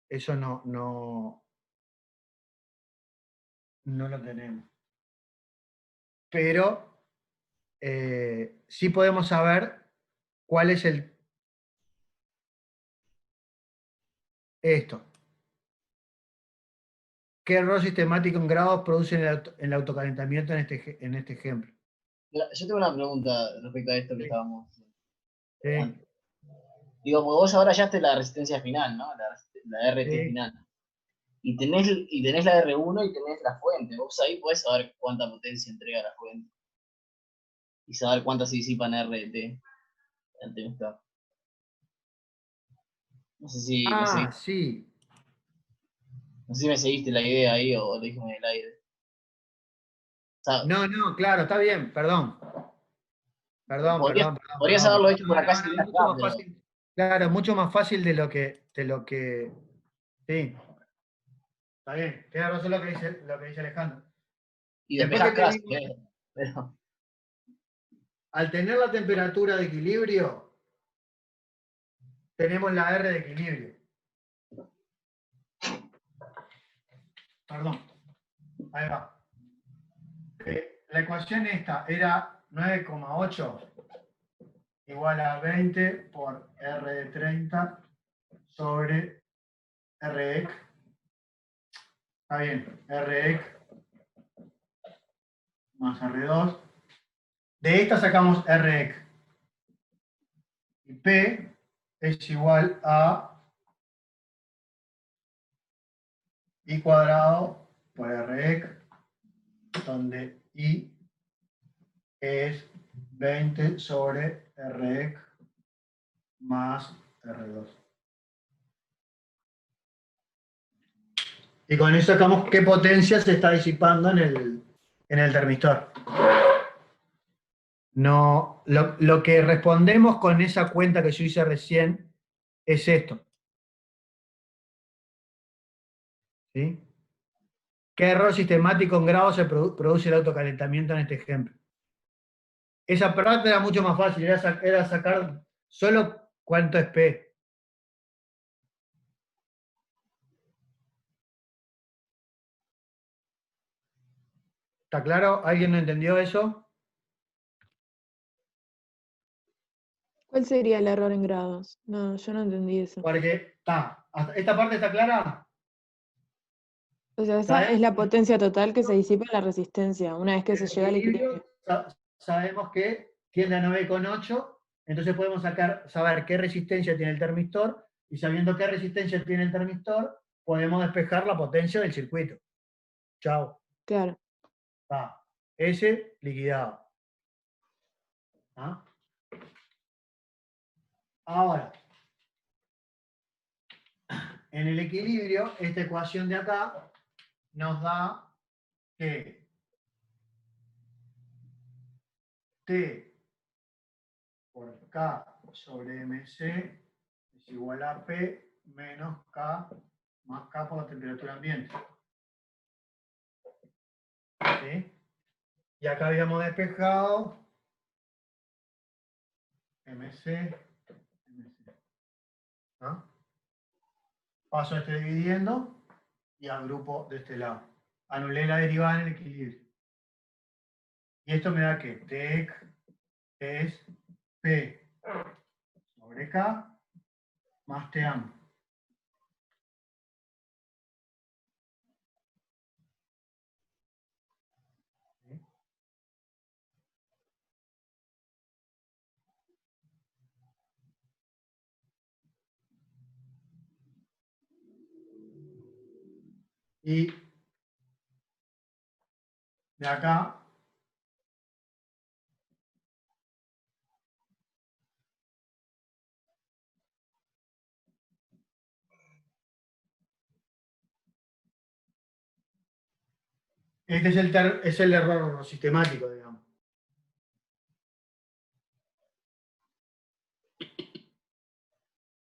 Eso no lo tenemos. Pero sí podemos saber cuál es esto. ¿Qué error sistemático en grados produce el autocalentamiento en este ejemplo? Mira, yo tengo una pregunta respecto a esto que estábamos haciendo. Sí, Digo, porque vos ahora hallaste la resistencia final, ¿no? La RT sí. final. Y tenés la R1 y tenés la fuente. Vos ahí podés saber cuánta potencia entrega la fuente. Y saber cuánta se disipa en RT. El termistor. No sé si me seguiste, Sí. no sé si me seguiste la idea ahí o lo dije en el aire. No, claro, está bien, perdón. Perdón. Podrías haberlo hecho por No, acá si querés mucho acá, más pero. fácil. Claro, mucho más fácil de lo que. Sí, está bien. Tiene razón lo que dice Alejandro. Y Después despejás que acá si tenemos, querés. Pero. al tener la temperatura de equilibrio, tenemos la R de equilibrio. Perdón. Ahí va. La ecuación esta era 9,8 igual a 20 por R de 30 sobre RX. Está bien, RX más R2. De esta sacamos RX. Y P es igual a I cuadrado por RX, donde I es 20 sobre RX más R2. Y con eso sacamos qué potencia se está disipando en el termistor. No, lo que respondemos con esa cuenta que yo hice recién es esto. ¿Sí? ¿Qué error sistemático en grado se produce el autocalentamiento en este ejemplo? Esa parte era mucho más fácil, era sacar solo cuánto es P. ¿Está claro? ¿Alguien no entendió eso? ¿Cuál sería el error en grados? No, yo no entendí eso. Porque esta parte está clara. O sea, esa es la potencia total que se disipa en la resistencia, una vez que se llega al equilibrio. Sabemos que tiende a 9,8, entonces podemos saber qué resistencia tiene el termistor, y sabiendo qué resistencia tiene el termistor, podemos despejar la potencia del circuito. Chao. Claro. Va. S liquidado. ¿Ah? Ahora, en el equilibrio, esta ecuación de acá nos da que T por K sobre MC es igual a P menos K más K por la temperatura ambiente. ¿Sí? Y acá habíamos despejado MC. ¿No? Paso este dividiendo y agrupo de este lado. Anulé la derivada en el equilibrio. Y esto me da que TEC es P sobre K más TAM. Y de acá este es el error sistemático, digamos.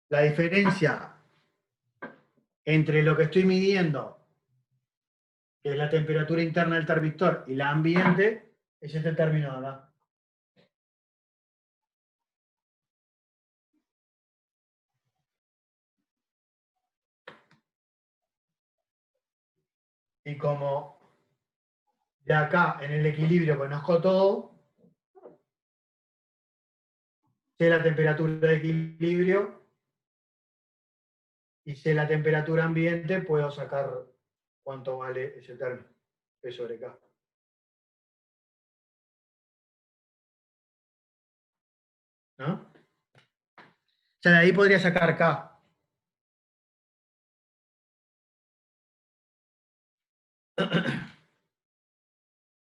La diferencia entre lo que estoy midiendo, que es la temperatura interna del termistor, y la ambiente, es este término de acá. Y como de acá en el equilibrio conozco todo, sé la temperatura de equilibrio y sé la temperatura ambiente, puedo sacar cuánto vale ese término, P sobre K. ¿No? O sea, de ahí podría sacar K.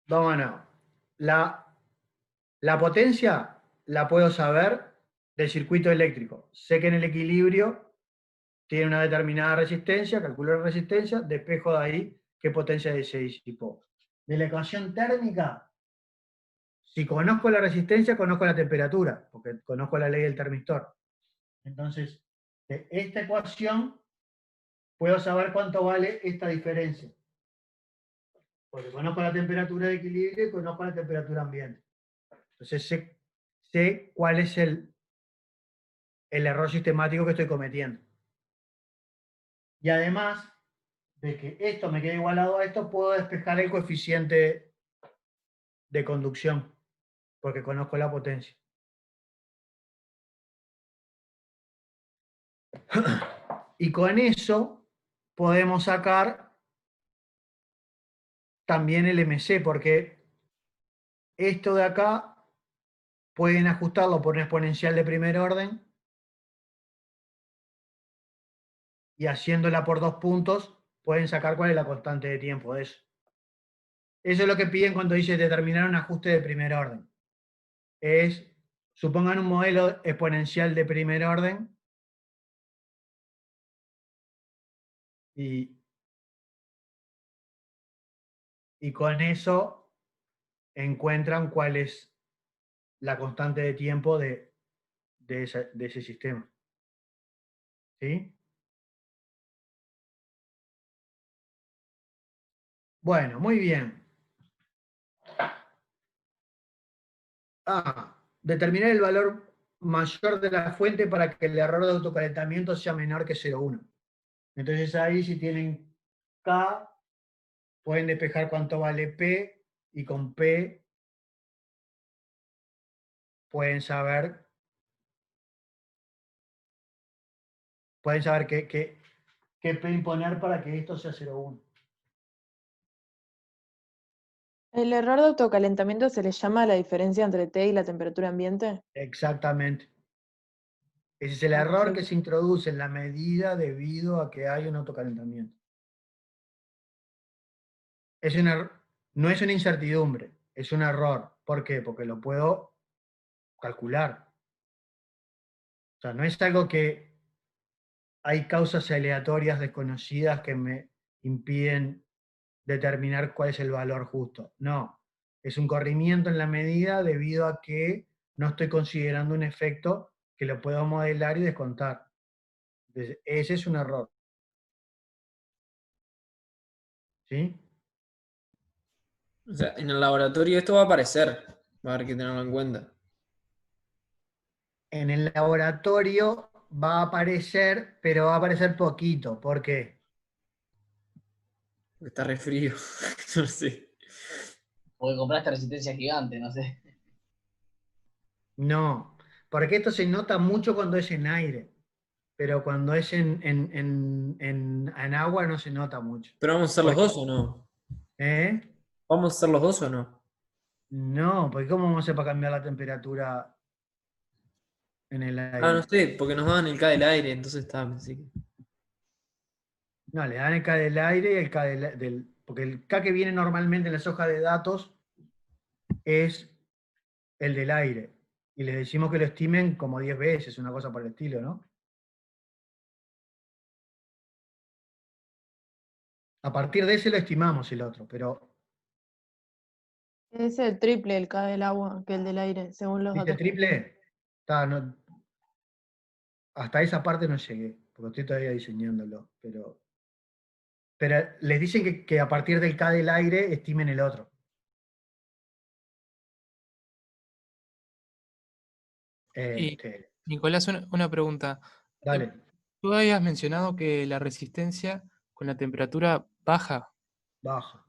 Vámonos. La potencia la puedo saber del circuito eléctrico. Sé que en el equilibrio tiene una determinada resistencia, calculo la resistencia, despejo de ahí qué potencia se disipó. De la ecuación térmica, si conozco la resistencia, conozco la temperatura, porque conozco la ley del termistor. Entonces, de esta ecuación puedo saber cuánto vale esta diferencia. Porque conozco la temperatura de equilibrio y conozco la temperatura ambiente. Entonces sé cuál es el error sistemático que estoy cometiendo. Y además de que esto me quede igualado a esto, puedo despejar el coeficiente de conducción, porque conozco la potencia. Y con eso podemos sacar también el MC, porque esto de acá pueden ajustarlo por una exponencial de primer orden y haciéndola por 2 puntos pueden sacar cuál es la constante de tiempo de eso. Eso es lo que piden cuando dice determinar un ajuste de primer orden. Supongan un modelo exponencial de primer orden y con eso encuentran cuál es la constante de tiempo de ese sistema. ¿Sí? Bueno, muy bien. Determinar el valor mayor de la fuente para que el error de autocalentamiento sea menor que 0,1. Entonces ahí si tienen K, pueden despejar cuánto vale P, y con P pueden saber qué P imponer para que esto sea 0,1. ¿El error de autocalentamiento se le llama la diferencia entre T y la temperatura ambiente? Exactamente. Ese es el Ah, error que perfecto. se introduce en la medida debido a que hay un autocalentamiento. Es un no es una incertidumbre, es un error. ¿Por qué? Porque lo puedo calcular. O sea, no es algo que hay causas aleatorias desconocidas que me impiden determinar cuál es el valor justo. No, es un corrimiento en la medida debido a que no estoy considerando un efecto que lo puedo modelar y descontar. Entonces, ese es un error. ¿Sí? O sea, en el laboratorio esto va a aparecer. Va a haber que tenerlo en cuenta. En el laboratorio va a aparecer, pero va a aparecer poquito. ¿Por qué? Porque está re frío. No sé. Porque compraste resistencia gigante, no sé. No, porque esto se nota mucho cuando es en aire, pero cuando es en agua no se nota mucho. ¿Pero vamos a hacer los Porque, dos o no? ¿eh? ¿Vamos a hacer los dos o no? No, porque ¿cómo vamos a hacer para cambiar la temperatura en el Ah, no aire? sé, porque nos daban el K del aire, entonces está, así que. No, le dan el K del aire y el K porque el K que viene normalmente en las hojas de datos es el del aire. Y les decimos que lo estimen como 10 veces, una cosa por el estilo, ¿no? A partir de ese lo estimamos el otro, pero Es el triple el K del agua que el del aire, según los ¿viste datos que tengo. triple? Hasta esa parte no llegué, porque estoy todavía diseñándolo, pero les dicen que a partir del K del aire estimen el otro. Y Este, Nicolás, una pregunta. dale, Tú habías mencionado que la resistencia con la temperatura baja. baja.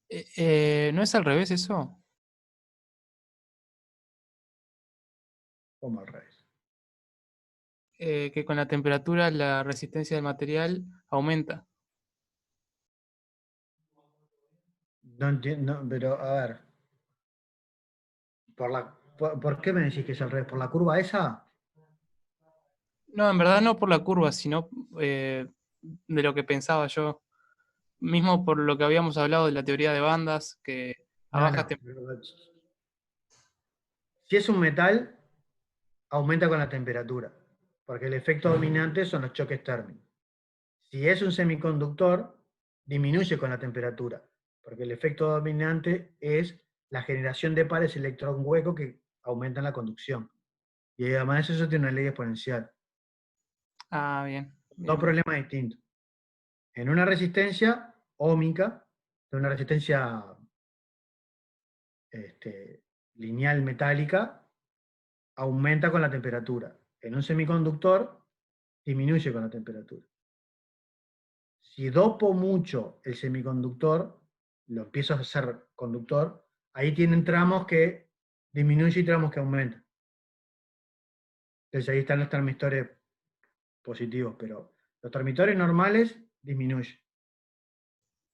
¿No es al revés eso? Como al revés. Que con la temperatura la resistencia del material aumenta. No entiendo, pero a ver, ¿por qué me decís que es al revés? ¿Por la curva esa? No, en verdad no por la curva, sino de lo que pensaba yo. Mismo por lo que habíamos hablado de la teoría de bandas, que a No, bajas no. temperaturas. Si es un metal, aumenta con la temperatura, porque el efecto dominante son los choques térmicos. Si es un semiconductor, disminuye con la temperatura, porque el efecto dominante es la generación de pares electrón hueco que aumentan la conducción. Y además eso tiene una ley exponencial. Ah, bien, Dos bien. problemas distintos. En una resistencia óhmica, en una resistencia lineal metálica, aumenta con la temperatura. En un semiconductor, disminuye con la temperatura. Si dopo mucho el semiconductor, lo empiezo a hacer conductor, ahí tienen tramos que disminuyen y tramos que aumentan. Entonces ahí están los transmistores positivos, pero los transmistores normales disminuyen.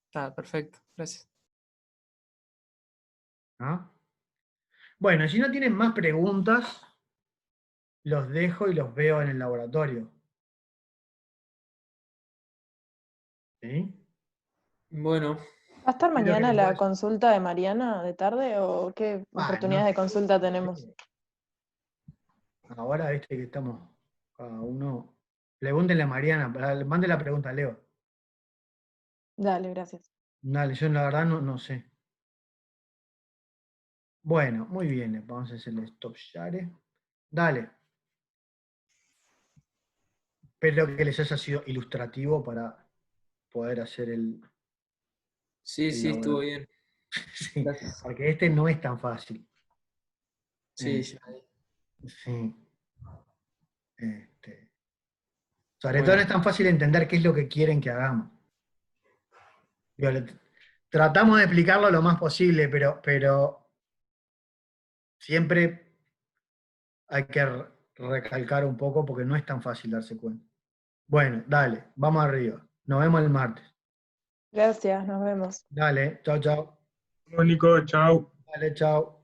Está perfecto, gracias. ¿Ah? Bueno, si no tienen más preguntas, los dejo y los veo en el laboratorio. ¿Sí? Bueno, ¿Va a estar Espero que mañana les la vaya. consulta de Mariana de tarde o qué Ah, no oportunidades de consulta sé. tenemos? Ahora, viste que estamos cada uno. Pregúntenle a Mariana, mande la pregunta a Leo. Dale, gracias. Dale, yo la verdad no sé. Bueno, muy bien, vamos a hacerle stop share. Dale. Espero que les haya sido ilustrativo para poder hacer sí, el sí, estuvo laboratorio. bien. Sí, Gracias. porque este no es tan fácil. Sí, Eh, ya. sí. Este, sobre todo no Bueno, es tan fácil entender qué es lo que quieren que hagamos. Digo, tratamos de explicarlo lo más posible, pero siempre hay que recalcar un poco porque no es tan fácil darse cuenta. Bueno, dale, vamos arriba. Nos vemos el martes. Gracias, nos vemos. Dale, chao, chao. Bueno, Nico, chao. Vale, chao.